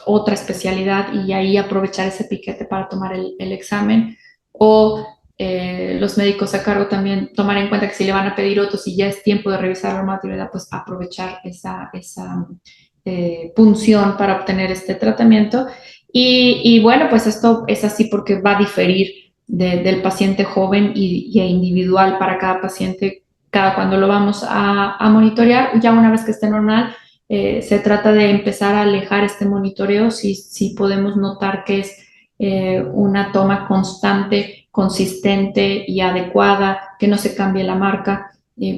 otra especialidad y ahí aprovechar ese piquete para tomar el examen. O los médicos a cargo también tomar en cuenta que si le van a pedir otro, si ya es tiempo de revisar la normatividad, pues aprovechar esa punción para obtener este tratamiento. Y bueno, pues esto es así porque va a diferir del paciente joven y individual para cada paciente cada cuando lo vamos a monitorear. Ya una vez que esté normal, se trata de empezar a alejar este monitoreo si podemos notar que es una toma constante, consistente y adecuada, que no se cambie la marca.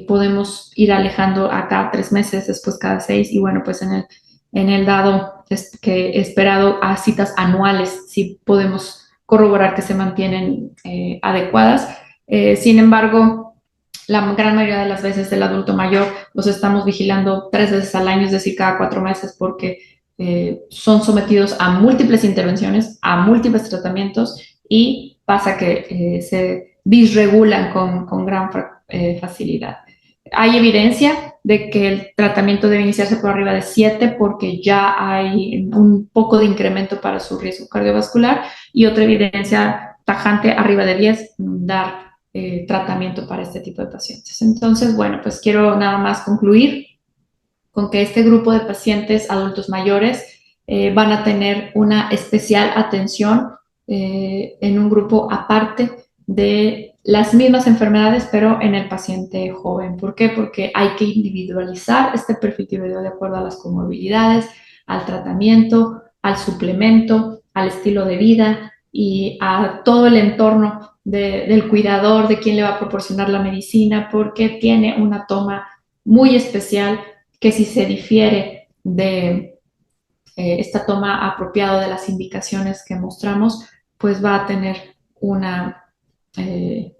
Podemos ir alejando a cada 3 meses, después cada 6, y bueno, pues en el dado que esperado a citas anuales, si podemos corroborar que se mantienen adecuadas. Sin embargo, la gran mayoría de las veces del adulto mayor los estamos vigilando 3 veces al año, es decir, cada 4 meses, porque son sometidos a múltiples intervenciones, a múltiples tratamientos, y pasa que se disregulan con gran facilidad. Hay evidencia de que el tratamiento debe iniciarse por arriba de 7 porque ya hay un poco de incremento para su riesgo cardiovascular, y otra evidencia tajante arriba de 10, dar tratamiento para este tipo de pacientes. Entonces, bueno, pues quiero nada más concluir con que este grupo de pacientes adultos mayores van a tener una especial atención en un grupo aparte de las mismas enfermedades, pero en el paciente joven. ¿Por qué? Porque hay que individualizar este perfil tiroideo de acuerdo a las comorbilidades, al tratamiento, al suplemento, al estilo de vida y a todo el entorno del cuidador, de quien le va a proporcionar la medicina, porque tiene una toma muy especial que si se difiere de esta toma apropiada de las indicaciones que mostramos, pues va a tener una eh,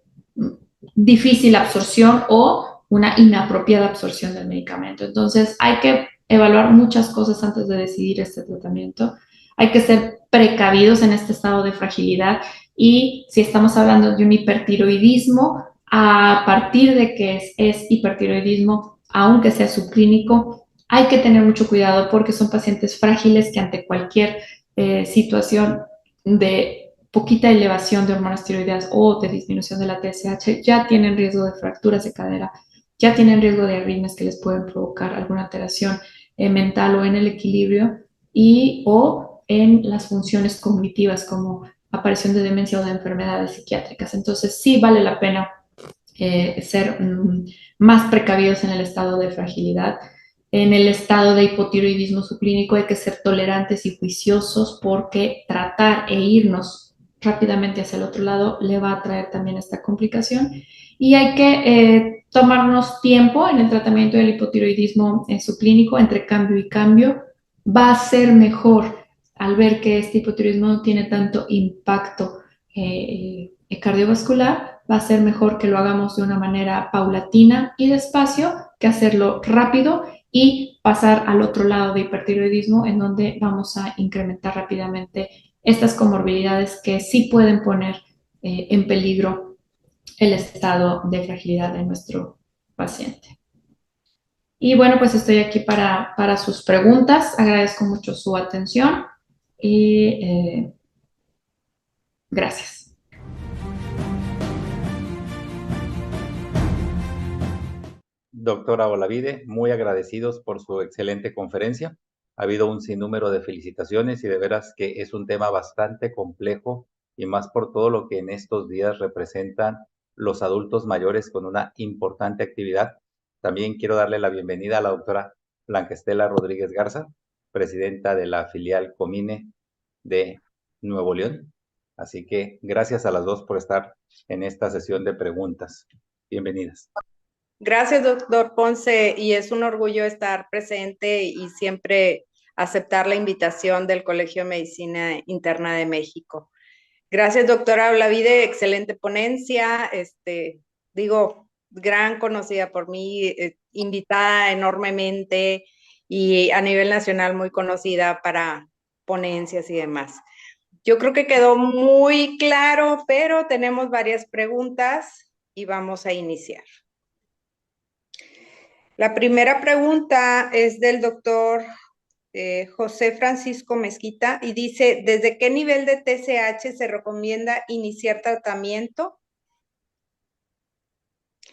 difícil absorción o una inapropiada absorción del medicamento. Entonces hay que evaluar muchas cosas antes de decidir este tratamiento. Hay que ser precavidos en este estado de fragilidad, y si estamos hablando de un hipertiroidismo, a partir de que es hipertiroidismo, aunque sea subclínico, hay que tener mucho cuidado porque son pacientes frágiles que ante cualquier situación de poquita elevación de hormonas tiroideas o de disminución de la TSH ya tienen riesgo de fracturas de cadera, ya tienen riesgo de arritmias que les pueden provocar alguna alteración mental o en el equilibrio o en las funciones cognitivas como aparición de demencia o de enfermedades psiquiátricas. Entonces sí vale la pena ser más precavidos en el estado de fragilidad. En el estado de hipotiroidismo subclínico hay que ser tolerantes y juiciosos, porque tratar e irnos rápidamente hacia el otro lado le va a traer también esta complicación. Y hay que tomarnos tiempo en el tratamiento del hipotiroidismo subclínico, entre cambio y cambio. Va a ser mejor al ver que este hipotiroidismo no tiene tanto impacto cardiovascular. Va a ser mejor que lo hagamos de una manera paulatina y despacio que hacerlo rápido y pasar al otro lado de hipertiroidismo, en donde vamos a incrementar rápidamente estas comorbilidades que sí pueden poner en peligro el estado de fragilidad de nuestro paciente. Y bueno, pues estoy aquí para sus preguntas. Agradezco mucho su atención y gracias. Doctora Olavide, muy agradecidos por su excelente conferencia. Ha habido un sinnúmero de felicitaciones y de veras que es un tema bastante complejo y más por todo lo que en estos días representan los adultos mayores con una importante actividad. También quiero darle la bienvenida a la doctora Blanca Estela Rodríguez Garza, presidenta de la filial Comine de Nuevo León. Así que gracias a las dos por estar en esta sesión de preguntas. Bienvenidas. Gracias, doctor Ponce, y es un orgullo estar presente y siempre aceptar la invitación del Colegio de Medicina Interna de México. Gracias, doctora Olavide, excelente ponencia, gran conocida por mí, invitada enormemente y a nivel nacional muy conocida para ponencias y demás. Yo creo que quedó muy claro, pero tenemos varias preguntas y vamos a iniciar. La primera pregunta es del doctor José Francisco Mezquita y dice, ¿desde qué nivel de TSH se recomienda iniciar tratamiento?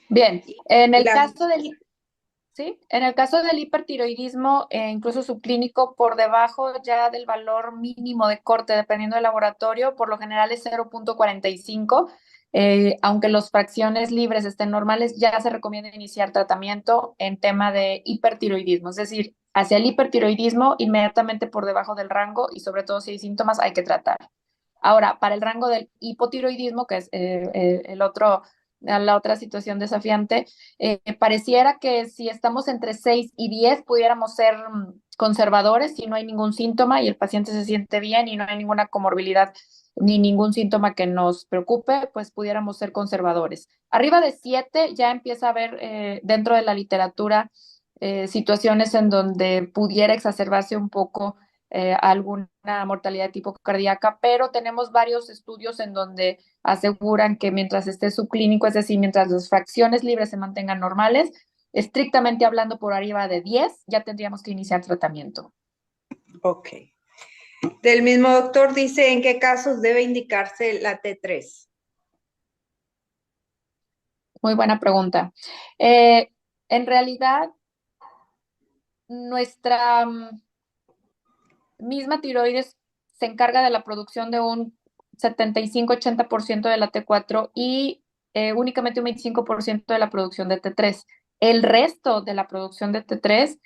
Bien, en el caso del, ¿sí? En el caso del hipertiroidismo, incluso subclínico por debajo ya del valor mínimo de corte, dependiendo del laboratorio, por lo general es 0.45. Aunque las fracciones libres estén normales, ya se recomienda iniciar tratamiento en tema de hipertiroidismo, es decir, hacia el hipertiroidismo inmediatamente por debajo del rango y sobre todo si hay síntomas hay que tratar. Ahora, para el rango del hipotiroidismo, que es la otra situación desafiante, pareciera que si estamos entre 6 y 10 pudiéramos ser conservadores si no hay ningún síntoma y el paciente se siente bien y no hay ninguna comorbilidad ni ningún síntoma que nos preocupe, pues pudiéramos ser conservadores. Arriba de 7 ya empieza a haber dentro de la literatura situaciones en donde pudiera exacerbarse un poco alguna mortalidad de tipo cardíaca, pero tenemos varios estudios en donde aseguran que mientras esté subclínico, es decir, mientras las fracciones libres se mantengan normales, estrictamente hablando por arriba de 10, ya tendríamos que iniciar tratamiento. Ok. Del mismo doctor dice, ¿en qué casos debe indicarse la T3? Muy buena pregunta. En realidad, nuestra misma tiroides se encarga de la producción de un 75-80% de la T4 y únicamente un 25% de la producción de T3. El resto de la producción de T3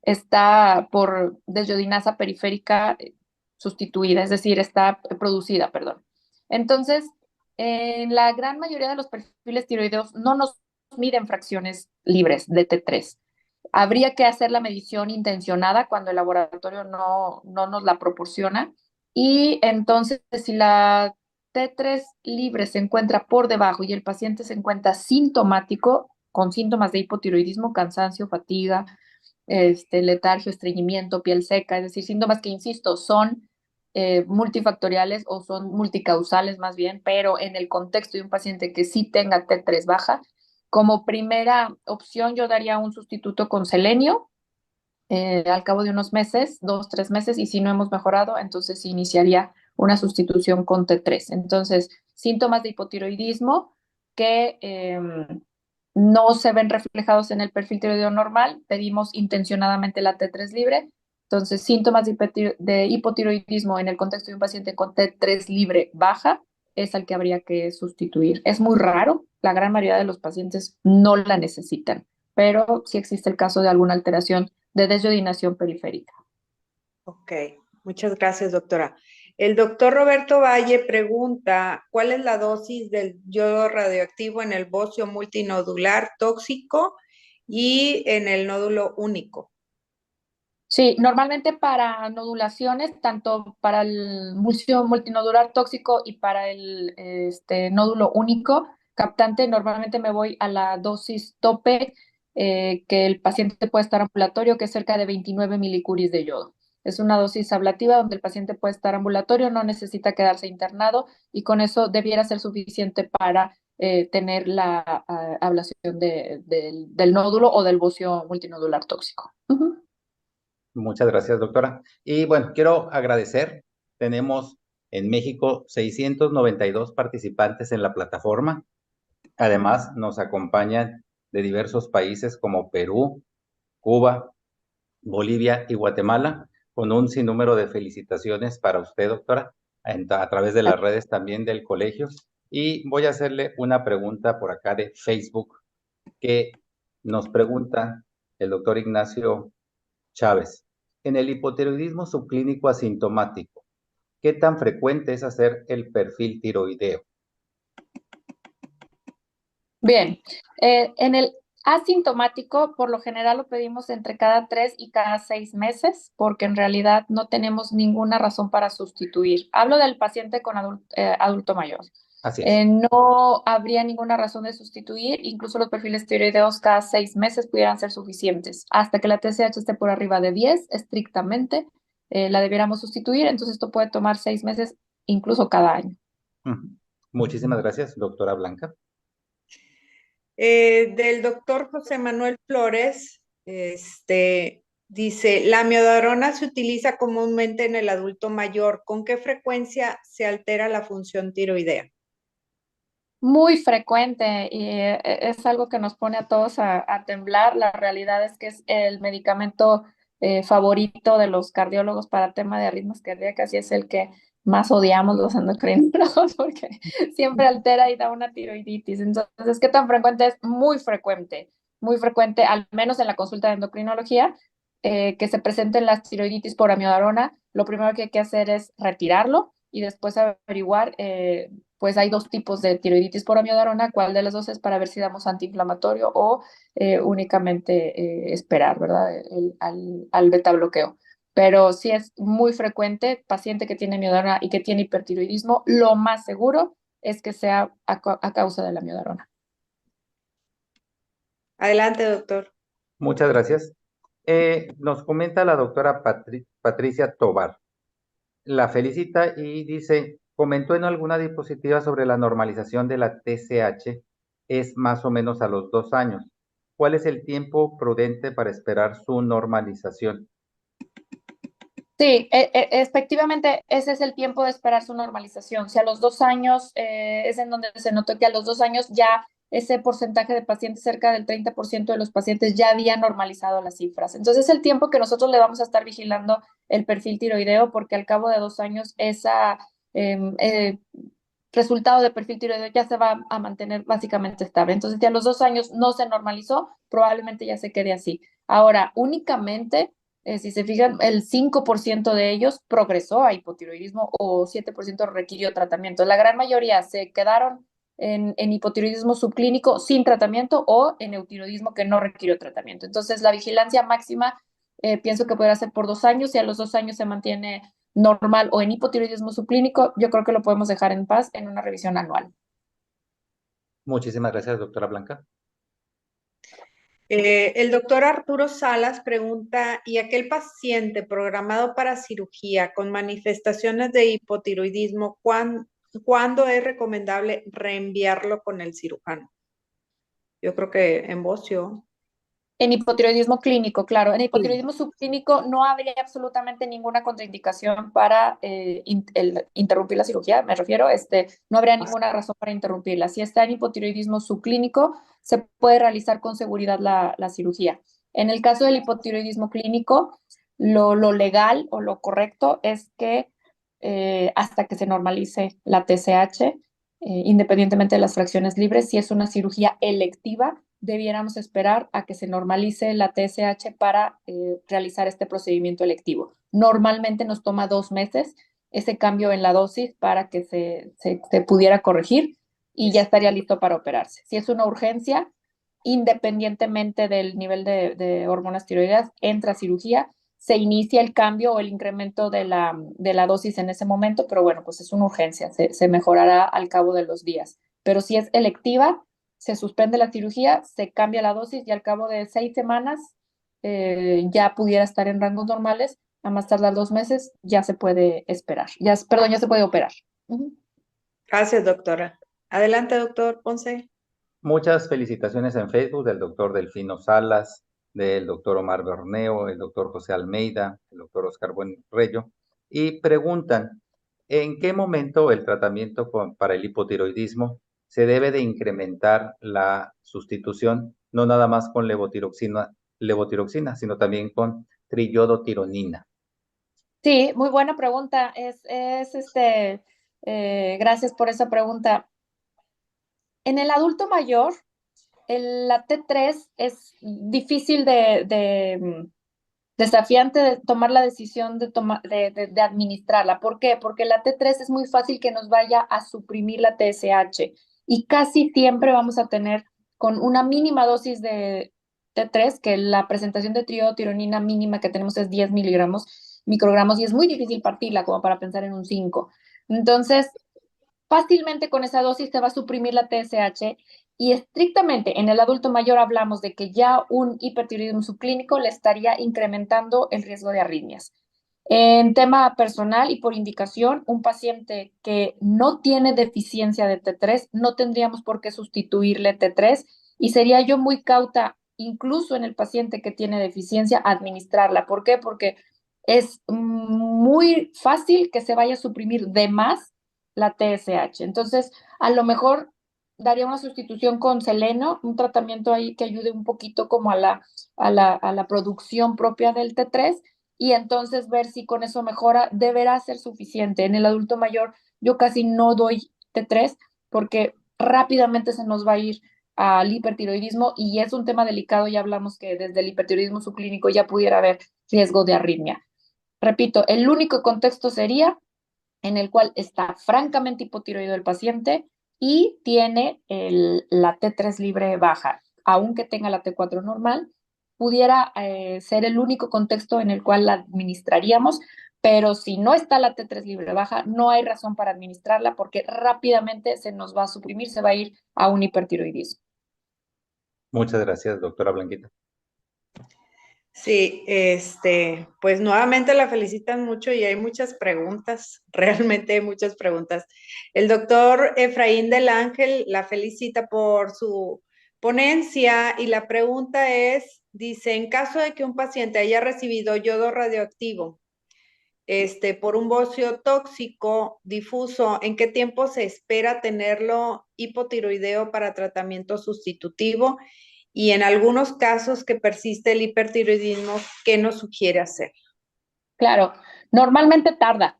está por desyodinasa periférica sustituida, es decir, está producida, perdón. Entonces, en la gran mayoría de los perfiles tiroideos no nos miden fracciones libres de T3. Habría que hacer la medición intencionada cuando el laboratorio no nos la proporciona. Y entonces, si la T3 libre se encuentra por debajo y el paciente se encuentra sintomático, con síntomas de hipotiroidismo, cansancio, fatiga, letargio, estreñimiento, piel seca, es decir, síntomas que, insisto, son multifactoriales o son multicausales más bien, pero en el contexto de un paciente que sí tenga T3 baja, como primera opción yo daría un sustituto con selenio al cabo de unos meses, 2, 3 meses, y si no hemos mejorado, entonces iniciaría una sustitución con T3. Entonces, síntomas de hipotiroidismo que no se ven reflejados en el perfil tiroideo normal, pedimos intencionadamente la T3 libre. Entonces, síntomas de hipotiroidismo en el contexto de un paciente con T3 libre baja es al que habría que sustituir. Es muy raro, la gran mayoría de los pacientes no la necesitan, pero sí existe el caso de alguna alteración de desyodinación periférica. Ok, muchas gracias, doctora. El doctor Roberto Valle pregunta, ¿cuál es la dosis del yodo radioactivo en el bocio multinodular tóxico y en el nódulo único? Sí, normalmente para nodulaciones, tanto para el bocio multinodular tóxico y para el nódulo único captante, normalmente me voy a la dosis tope que el paciente puede estar ambulatorio, que es cerca de 29 milicuris de yodo. Es una dosis ablativa donde el paciente puede estar ambulatorio, no necesita quedarse internado y con eso debiera ser suficiente para tener la ablación del nódulo o del bocio multinodular tóxico. Muchas gracias, doctora. Y bueno, quiero agradecer. Tenemos en México 692 participantes en la plataforma. Además, nos acompañan de diversos países como Perú, Cuba, Bolivia y Guatemala, con un sinnúmero de felicitaciones para usted, doctora, a través de las redes también del colegio. Y voy a hacerle una pregunta por acá de Facebook que nos pregunta el doctor Ignacio Chávez. En el hipotiroidismo subclínico asintomático, ¿qué tan frecuente es hacer el perfil tiroideo? Bien, en el asintomático, por lo general lo pedimos entre cada 3 y cada 6 meses, porque en realidad no tenemos ninguna razón para sustituir. Hablo del paciente con adulto mayor. Así es. No habría ninguna razón de sustituir, incluso los perfiles tiroideos cada 6 meses pudieran ser suficientes. Hasta que la TSH esté por arriba de 10, estrictamente, la debiéramos sustituir, entonces esto puede tomar 6 meses, incluso cada año. Muchísimas gracias, doctora Blanca. Del doctor José Manuel Flores, dice, la amiodarona se utiliza comúnmente en el adulto mayor. ¿Con qué frecuencia se altera la función tiroidea? Muy frecuente y es algo que nos pone a todos a temblar. La realidad es que es el medicamento favorito de los cardiólogos para tema de arritmias cardíacas y es el que más odiamos los endocrinólogos porque siempre altera y da una tiroiditis. Entonces, ¿qué tan frecuente es? Muy frecuente, al menos en la consulta de endocrinología, que se presenten las tiroiditis por amiodarona. Lo primero que hay que hacer es retirarlo y después averiguar pues hay 2 tipos de tiroiditis por amiodarona, cuál de las 2 es para ver si damos antiinflamatorio o únicamente esperar, ¿verdad? Al beta bloqueo. Pero sí es muy frecuente, paciente que tiene amiodarona y que tiene hipertiroidismo, lo más seguro es que sea a causa de la amiodarona. Adelante, doctor. Muchas gracias. Nos comenta la doctora Patricia Tobar. La felicita y dice, comentó en alguna diapositiva sobre la normalización de la TSH, es más o menos a los 2 años. ¿Cuál es el tiempo prudente para esperar su normalización? Sí, efectivamente, ese es el tiempo de esperar su normalización. Si a los 2 años es en donde se notó que a los 2 años ya ese porcentaje de pacientes, cerca del 30% de los pacientes ya había normalizado las cifras. Entonces, es el tiempo que nosotros le vamos a estar vigilando el perfil tiroideo, porque al cabo de 2 años ese resultado de perfil tiroideo ya se va a mantener básicamente estable. Entonces, si a los 2 años no se normalizó, probablemente ya se quede así. Ahora, únicamente si se fijan, el 5% de ellos progresó a hipotiroidismo o 7% requirió tratamiento. La gran mayoría se quedaron en hipotiroidismo subclínico sin tratamiento o en eutiroidismo que no requirió tratamiento. Entonces, la vigilancia máxima pienso que podrá ser por 2 años. Si a los 2 años se mantiene normal o en hipotiroidismo subclínico, yo creo que lo podemos dejar en paz en una revisión anual. Muchísimas gracias, doctora Blanca. El doctor Arturo Salas pregunta, ¿y aquel paciente programado para cirugía con manifestaciones de hipotiroidismo, cuándo es recomendable reenviarlo con el cirujano? Yo creo que en bocio. En hipotiroidismo clínico, claro. En hipotiroidismo subclínico no habría absolutamente ninguna contraindicación para interrumpir la cirugía, me refiero, no habría ninguna razón para interrumpirla. Si está en hipotiroidismo subclínico, se puede realizar con seguridad la cirugía. En el caso del hipotiroidismo clínico, lo legal o lo correcto es que hasta que se normalice la TSH, independientemente de las fracciones libres, si es una cirugía electiva, debiéramos esperar a que se normalice la TSH para realizar este procedimiento electivo. Normalmente nos toma 2 meses ese cambio en la dosis para que se pudiera corregir y ya estaría listo para operarse. Si es una urgencia, independientemente del nivel de hormonas tiroideas, entra cirugía, se inicia el cambio o el incremento de la dosis en ese momento, pero bueno, pues es una urgencia, se mejorará al cabo de los días. Pero si es electiva, se suspende la cirugía, se cambia la dosis y al cabo de 6 semanas ya pudiera estar en rangos normales, a más tardar 2 meses ya se puede esperar, ya se puede operar. Gracias, doctora. Adelante, doctor Ponce. Muchas felicitaciones en Facebook del doctor Delfino Salas, del doctor Omar Berneo, el doctor José Almeida, el doctor Oscar Buenrello, y preguntan, ¿en qué momento el tratamiento para el hipotiroidismo se debe de incrementar la sustitución, no nada más con levotiroxina, sino también con triyodotironina? Sí, muy buena pregunta. Gracias por esa pregunta. En el adulto mayor, la T3 es difícil desafiante de tomar la decisión de administrarla. ¿Por qué? Porque la T3 es muy fácil que nos vaya a suprimir la TSH y casi siempre vamos a tener con una mínima dosis de T3, que la presentación de triotironina mínima que tenemos es 10 microgramos, y es muy difícil partirla como para pensar en un 5. Entonces, fácilmente con esa dosis te va a suprimir la TSH y estrictamente en el adulto mayor hablamos de que ya un hipertiroidismo subclínico le estaría incrementando el riesgo de arritmias. En tema personal y por indicación, un paciente que no tiene deficiencia de T3, no tendríamos por qué sustituirle T3 y sería yo muy cauta, incluso en el paciente que tiene deficiencia, administrarla. ¿Por qué? Porque es muy fácil que se vaya a suprimir de más la TSH. Entonces, a lo mejor daría una sustitución con seleno, un tratamiento ahí que ayude un poquito como a la producción propia del T3 y entonces ver si con eso mejora, deberá ser suficiente. En el adulto mayor yo casi no doy T3 porque rápidamente se nos va a ir al hipertiroidismo y es un tema delicado, ya hablamos que desde el hipertiroidismo subclínico ya pudiera haber riesgo de arritmia. Repito, el único contexto sería en el cual está francamente hipotiroideo el paciente y tiene la T3 libre baja, aunque tenga la T4 normal, pudiera ser el único contexto en el cual la administraríamos, pero si no está la T3 libre baja, no hay razón para administrarla porque rápidamente se nos va a suprimir, se va a ir a un hipertiroidismo. Muchas gracias, doctora Blanquita. Sí, pues nuevamente la felicitan mucho y hay muchas preguntas, realmente hay muchas preguntas. El doctor Efraín del Ángel la felicita por su ponencia y la pregunta es, dice, en caso de que un paciente haya recibido yodo radioactivo, por un bocio tóxico difuso, ¿en qué tiempo se espera tenerlo hipotiroideo para tratamiento sustitutivo? Y en algunos casos que persiste el hipertiroidismo, ¿qué nos sugiere hacer? Claro, normalmente tarda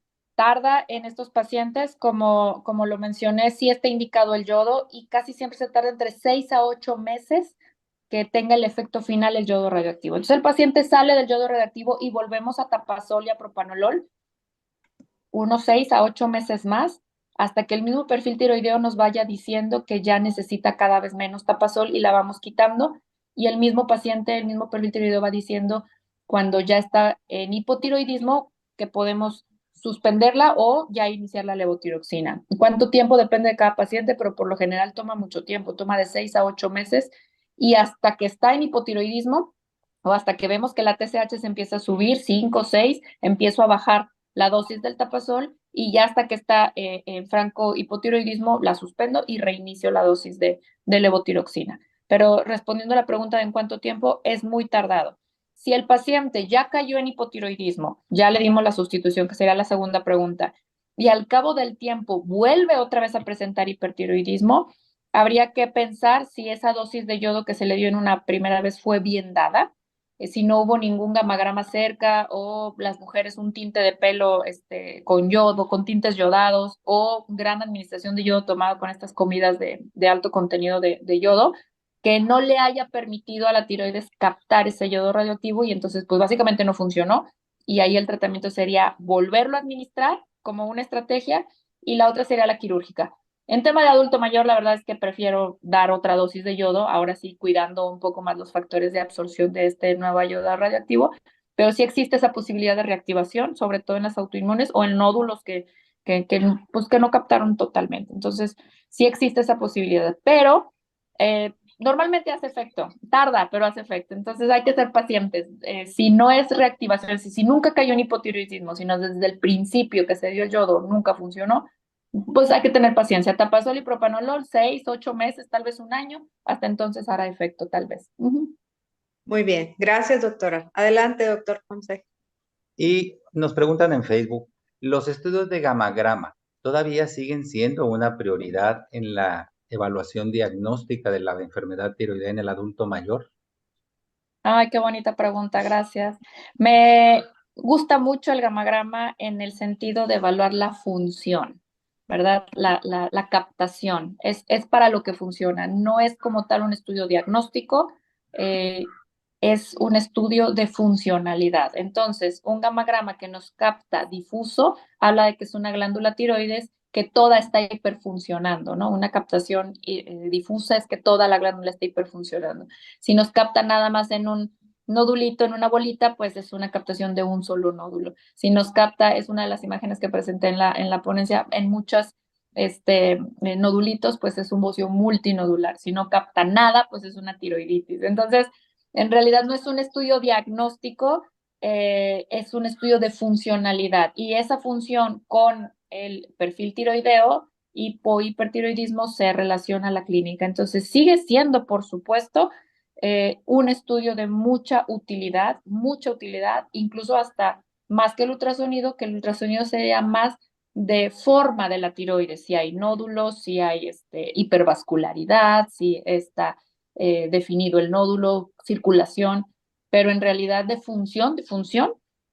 en estos pacientes, como lo mencioné, sí está indicado el yodo y casi siempre se tarda entre 6 a 8 meses que tenga el efecto final el yodo radioactivo. Entonces el paciente sale del yodo radioactivo y volvemos a tapazol y a propanolol unos 6 a 8 meses más hasta que el mismo perfil tiroideo nos vaya diciendo que ya necesita cada vez menos tapazol y la vamos quitando y el mismo paciente, el mismo perfil tiroideo va diciendo cuando ya está en hipotiroidismo que podemos suspenderla o ya iniciar la levotiroxina. ¿Cuánto tiempo? Depende de cada paciente, pero por lo general toma mucho tiempo, toma de 6 a 8 meses y hasta que está en hipotiroidismo o hasta que vemos que la TSH se empieza a subir, 5 o 6, empiezo a bajar la dosis del tapazol y ya hasta que está en franco hipotiroidismo la suspendo y reinicio la dosis de levotiroxina. Pero respondiendo a la pregunta de en cuánto tiempo, es muy tardado. Si el paciente ya cayó en hipotiroidismo, ya le dimos la sustitución, que sería la segunda pregunta, y al cabo del tiempo vuelve otra vez a presentar hipertiroidismo, habría que pensar si esa dosis de yodo que se le dio en una primera vez fue bien dada, si no hubo ningún gamagrama cerca o las mujeres un tinte de pelo con yodo, con tintes yodados o gran administración de yodo tomado con estas comidas de alto contenido de yodo, que no le haya permitido a la tiroides captar ese yodo radioactivo y entonces pues básicamente no funcionó y ahí el tratamiento sería volverlo a administrar como una estrategia y la otra sería la quirúrgica. En tema de adulto mayor, la verdad es que prefiero dar otra dosis de yodo, ahora sí cuidando un poco más los factores de absorción de este nuevo yodo radioactivo, pero sí existe esa posibilidad de reactivación, sobre todo en las autoinmunes o en nódulos pues, que no captaron totalmente. Entonces, sí existe esa posibilidad, pero normalmente hace efecto, tarda, pero hace efecto. Entonces hay que ser pacientes. Si no es reactivación, si nunca cayó en hipotiroidismo, sino desde el principio que se dio el yodo, nunca funcionó, pues hay que tener paciencia. Tapazol y propanolol, 6, 8 meses, tal vez un año, hasta entonces hará efecto, tal vez. Muy bien, gracias, doctora. Adelante, doctor Fonseca. Y nos preguntan en Facebook, ¿los estudios de gamagrama todavía siguen siendo una prioridad en la evaluación diagnóstica de la enfermedad tiroidea en el adulto mayor? Ay, qué bonita pregunta, gracias. Me gusta mucho el gamagrama en el sentido de evaluar la función, ¿verdad? La captación. Es para lo que funciona. No es como tal un estudio diagnóstico, eh, es un estudio de funcionalidad. Entonces, un gamagrama que nos capta difuso habla de que es una glándula tiroides que toda está hiperfuncionando, ¿no? Una captación difusa es que toda la glándula está hiperfuncionando. Si nos capta nada más en un nodulito, en una bolita, pues es una captación de un solo nódulo. Si nos capta, es una de las imágenes que presenté en la ponencia, en muchas nodulitos, pues es un bocio multinodular. Si no capta nada, pues es una tiroiditis. Entonces, en realidad no es un estudio diagnóstico, es un estudio de funcionalidad. Y esa función con el perfil tiroideo, hipohipertiroidismo, se relaciona a la clínica. Entonces, sigue siendo, por supuesto, un estudio de mucha utilidad, incluso hasta más que el ultrasonido sería más de forma de la tiroides, si hay nódulos, si hay hipervascularidad, si está definido el nódulo, circulación, pero en realidad de función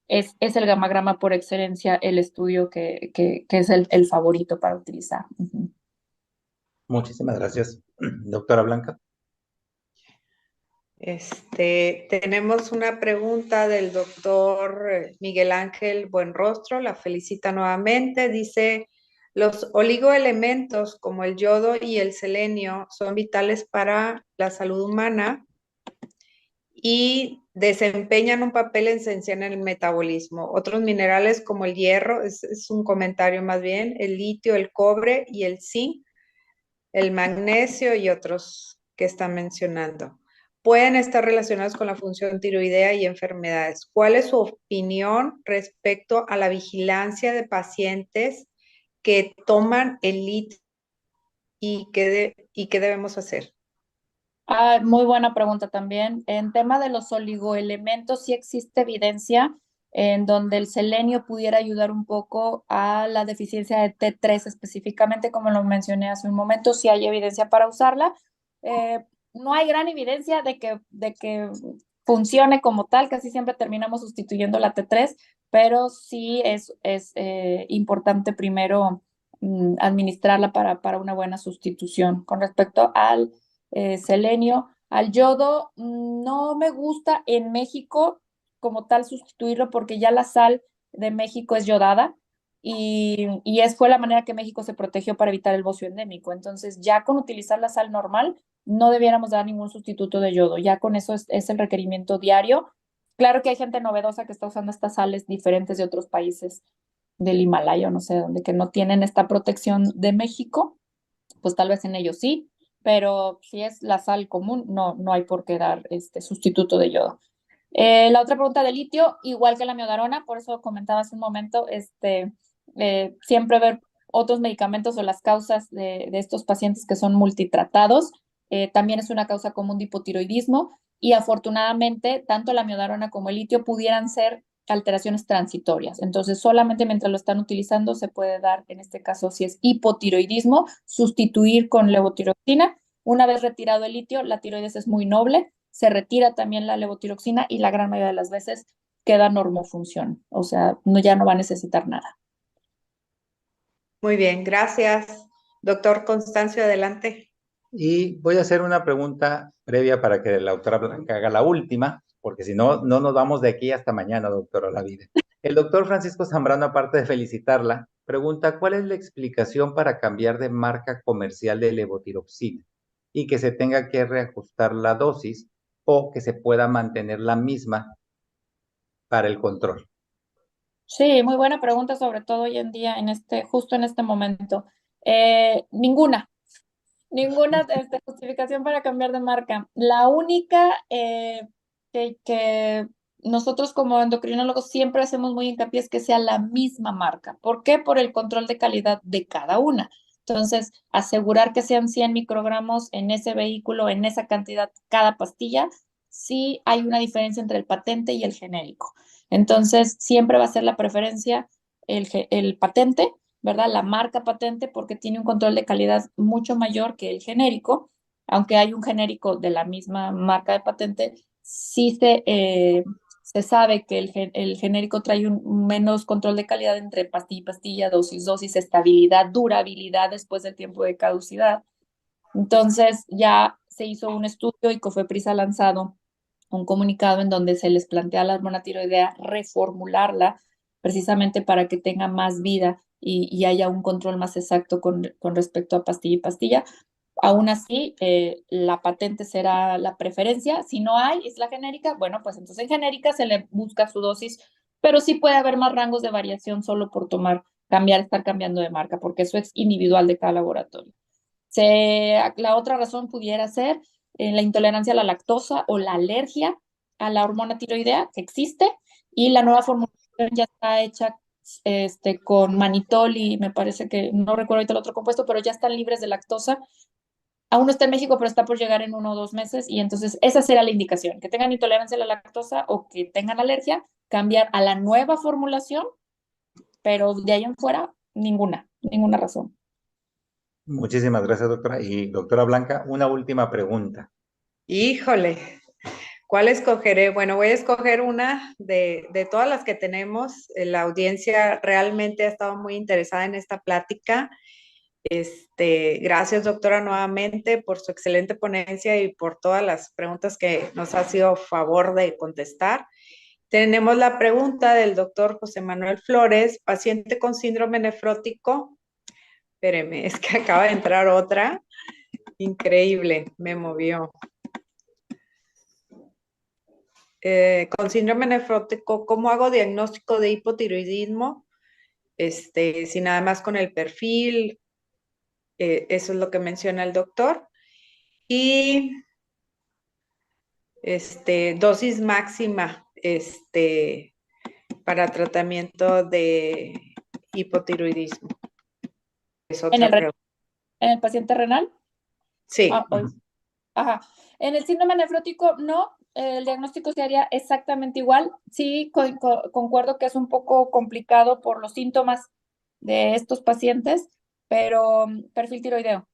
es el gamagrama por excelencia el estudio que es el favorito para utilizar. Uh-huh. Muchísimas gracias, doctora Blanca. Tenemos una pregunta del doctor Miguel Ángel Buenrostro, la felicita nuevamente. Dice, los oligoelementos como el yodo y el selenio son vitales para la salud humana y desempeñan un papel esencial en el metabolismo. Otros minerales como el hierro, es un comentario más bien, el litio, el cobre y el zinc, el magnesio y otros que están mencionando, pueden estar relacionados con la función tiroidea y enfermedades. ¿Cuál es su opinión respecto a la vigilancia de pacientes que toman el litio y qué debemos hacer? Ah, muy buena pregunta también. En tema de los oligoelementos, sí existe evidencia en donde el selenio pudiera ayudar un poco a la deficiencia de T3 específicamente, como lo mencioné hace un momento, sí hay evidencia para usarla. No hay gran evidencia de que funcione como tal, casi siempre terminamos sustituyendo la T3, pero sí es importante primero administrarla para una buena sustitución. Con respecto al selenio. Al yodo no me gusta en México como tal sustituirlo porque ya la sal de México es yodada fue la manera que México se protegió para evitar el bocio endémico. Entonces, ya con utilizar la sal normal, no debiéramos dar ningún sustituto de yodo. Ya con eso es el requerimiento diario. Claro que hay gente novedosa que está usando estas sales diferentes de otros países del Himalaya o no sé dónde, que no tienen esta protección de México, pues tal vez en ellos sí, pero si es la sal común, no hay por qué dar este sustituto de yodo. La otra pregunta de litio, igual que la miodarona, por eso comentaba hace un momento, siempre ver otros medicamentos o las causas de estos pacientes que son multitratados, también es una causa común de hipotiroidismo y afortunadamente tanto la miodarona como el litio pudieran ser alteraciones transitorias. Entonces, solamente mientras lo están utilizando se puede dar, en este caso, si es hipotiroidismo, sustituir con levotiroxina. Una vez retirado el litio, la tiroides es muy noble, se retira también la levotiroxina y la gran mayoría de las veces queda normofunción, o sea, ya no va a necesitar nada. Muy bien, gracias. Doctor Constancio, adelante. Y voy a hacer una pregunta previa para que la doctora Blanca haga la última, porque si no, no nos vamos de aquí hasta mañana, doctora Olavide. El doctor Francisco Zambrano, aparte de felicitarla, pregunta, ¿cuál es la explicación para cambiar de marca comercial de levotiroxina y que se tenga que reajustar la dosis o que se pueda mantener la misma para el control? Sí, muy buena pregunta, sobre todo hoy en día, justo en este momento. Ninguna justificación para cambiar de marca. La única que nosotros como endocrinólogos siempre hacemos muy hincapié es que sea la misma marca. ¿Por qué? Por el control de calidad de cada una. Entonces, asegurar que sean 100 microgramos en ese vehículo, en esa cantidad, cada pastilla, sí hay una diferencia entre el patente y el genérico. Entonces, siempre va a ser la preferencia el patente, ¿verdad? La marca patente porque tiene un control de calidad mucho mayor que el genérico, aunque hay un genérico de la misma marca de patente, sí se sabe que el genérico trae un menos control de calidad entre pastilla y pastilla, dosis, estabilidad, durabilidad después del tiempo de caducidad. Entonces ya se hizo un estudio y Cofepris ha lanzado un comunicado en donde se les plantea a la hormona tiroidea reformularla precisamente para que tenga más vida y haya un control más exacto con respecto a pastilla y pastilla. Aún así, la patente será la preferencia. Si no hay, es la genérica, bueno, pues entonces en genérica se le busca su dosis, pero sí puede haber más rangos de variación solo por estar cambiando de marca, porque eso es individual de cada laboratorio. La otra razón pudiera ser la intolerancia a la lactosa o la alergia a la hormona tiroidea que existe y la nueva formulación ya está hecha con manitol y me parece que no recuerdo ahorita el otro compuesto, pero ya están libres de lactosa. Aún no está en México, pero está por llegar en 1 o 2 meses y entonces esa será la indicación, que tengan intolerancia a la lactosa o que tengan alergia, cambiar a la nueva formulación, pero de ahí en fuera, ninguna razón. Muchísimas gracias, doctora. Y doctora Blanca, una última pregunta. Híjole, ¿cuál escogeré? Bueno, voy a escoger una de todas las que tenemos. La audiencia realmente ha estado muy interesada en esta plática. Gracias, doctora, nuevamente por su excelente ponencia y por todas las preguntas que nos ha sido favor de contestar. Tenemos la pregunta del doctor José Manuel Flores, paciente con síndrome nefrótico. Espéreme, es que acaba de entrar otra. Increíble, me movió. Con síndrome nefrótico, ¿cómo hago diagnóstico de hipotiroidismo? Si nada más con el perfil, eso es lo que menciona el doctor. Y dosis máxima, para tratamiento de hipotiroidismo. Es ¿En otra pregunta. el paciente renal? Sí. Ajá. En el síndrome nefrótico, no, el diagnóstico se haría exactamente igual. Sí, concuerdo que es un poco complicado por los síntomas de estos pacientes, pero perfil tiroideo.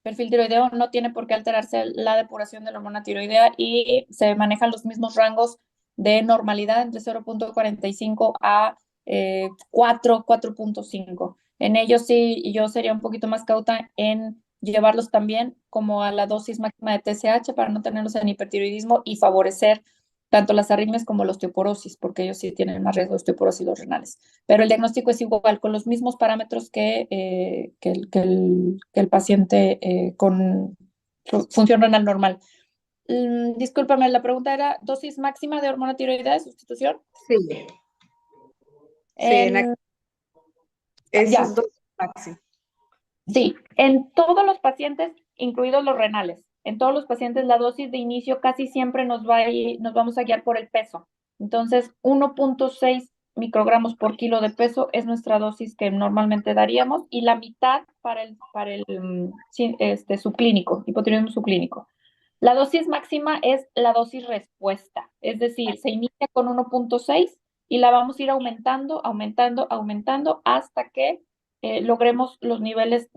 Perfil tiroideo no tiene por qué alterarse la depuración de la hormona tiroidea y se manejan los mismos rangos de normalidad entre 0.45 a 4.5. En ellos sí, yo sería un poquito más cauta en llevarlos también como a la dosis máxima de TSH para no tenerlos en hipertiroidismo y favorecer tanto las arritmias como la osteoporosis, porque ellos sí tienen más riesgo de osteoporosis los renales. Pero el diagnóstico es igual, con los mismos parámetros que el paciente con función renal normal. Discúlpame, la pregunta era dosis máxima de hormona tiroidea de sustitución. Sí. Ya. Esos dos máximos. Sí, en todos los pacientes, incluidos los renales, en todos los pacientes la dosis de inicio casi siempre nos vamos a guiar por el peso. Entonces, 1.6 microgramos por kilo de peso es nuestra dosis que normalmente daríamos y la mitad para el subclínico, hipotiroidismo subclínico. La dosis máxima es la dosis respuesta, es decir, se inicia con 1.6 y la vamos a ir aumentando hasta que logremos los niveles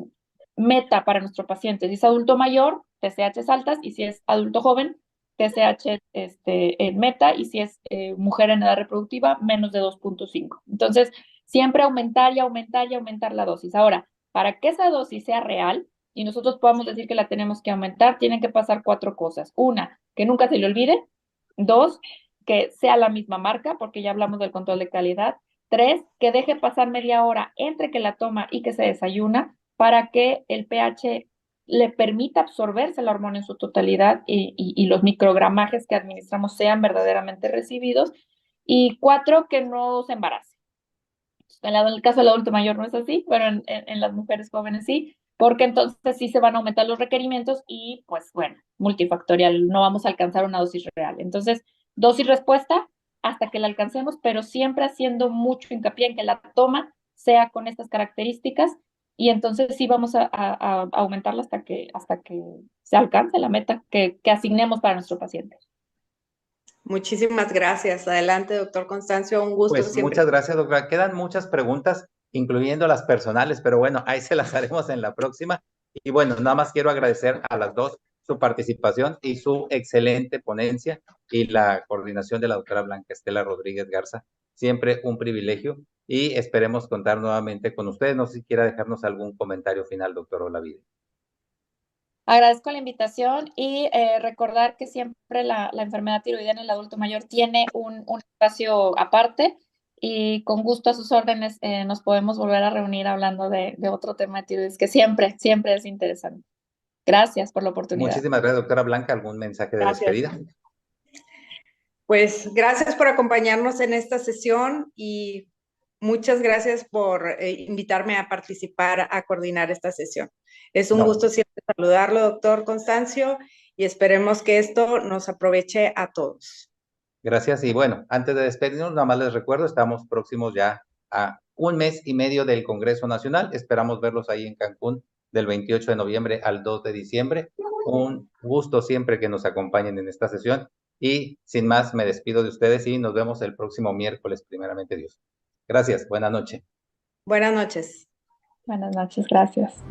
meta para nuestro paciente. Si es adulto mayor, TSH altas, y si es adulto joven, TSH en meta, y si es mujer en edad reproductiva, menos de 2.5. Entonces, siempre aumentar y aumentar y aumentar la dosis. Ahora, para que esa dosis sea real y nosotros podamos decir que la tenemos que aumentar, tienen que pasar 4 cosas. Una, que nunca se le olvide. 2, que sea la misma marca, porque ya hablamos del control de calidad. 3, que deje pasar media hora entre que la toma y que se desayuna para que el pH le permita absorberse la hormona en su totalidad y los microgramajes que administramos sean verdaderamente recibidos. Y 4, que no se embarace. En el caso del adulto mayor no es así, pero en las mujeres jóvenes sí, porque entonces sí se van a aumentar los requerimientos y pues bueno, multifactorial, no vamos a alcanzar una dosis real. Entonces, dosis respuesta hasta que la alcancemos, pero siempre haciendo mucho hincapié en que la toma sea con estas características y entonces sí vamos a aumentarla hasta que se alcance la meta que asignemos para nuestro paciente. Muchísimas gracias. Adelante, doctor Constancio, un gusto Pues siempre. muchas gracias, doctora. Quedan muchas preguntas, incluyendo las personales, pero bueno, ahí se las haremos en la próxima. Y bueno, nada más quiero agradecer a las dos su participación y su excelente ponencia y la coordinación de la doctora Blanca Estela Rodríguez Garza. Siempre un privilegio y esperemos contar nuevamente con ustedes. No sé si quiera dejarnos algún comentario final, doctor Olavide. Agradezco la invitación y recordar que siempre la enfermedad tiroidea en el adulto mayor tiene un espacio aparte y con gusto a sus órdenes nos podemos volver a reunir hablando de otro tema de tiroides que siempre es interesante. Gracias por la oportunidad. Muchísimas gracias, doctora Blanca. ¿Algún mensaje de despedida? Pues gracias por acompañarnos en esta sesión y muchas gracias por invitarme a participar, a coordinar esta sesión. Es un gusto siempre saludarlo, doctor Constancio, y esperemos que esto nos aproveche a todos. Gracias. Y bueno, antes de despedirnos, nada más les recuerdo, estamos próximos ya a 1 mes y medio del Congreso Nacional. Esperamos verlos ahí en Cancún del 28 de noviembre al 2 de diciembre. Un gusto siempre que nos acompañen en esta sesión. Y sin más, me despido de ustedes y nos vemos el próximo miércoles, primeramente Dios. Gracias. Buenas noches. Buenas noches. Buenas noches. Gracias.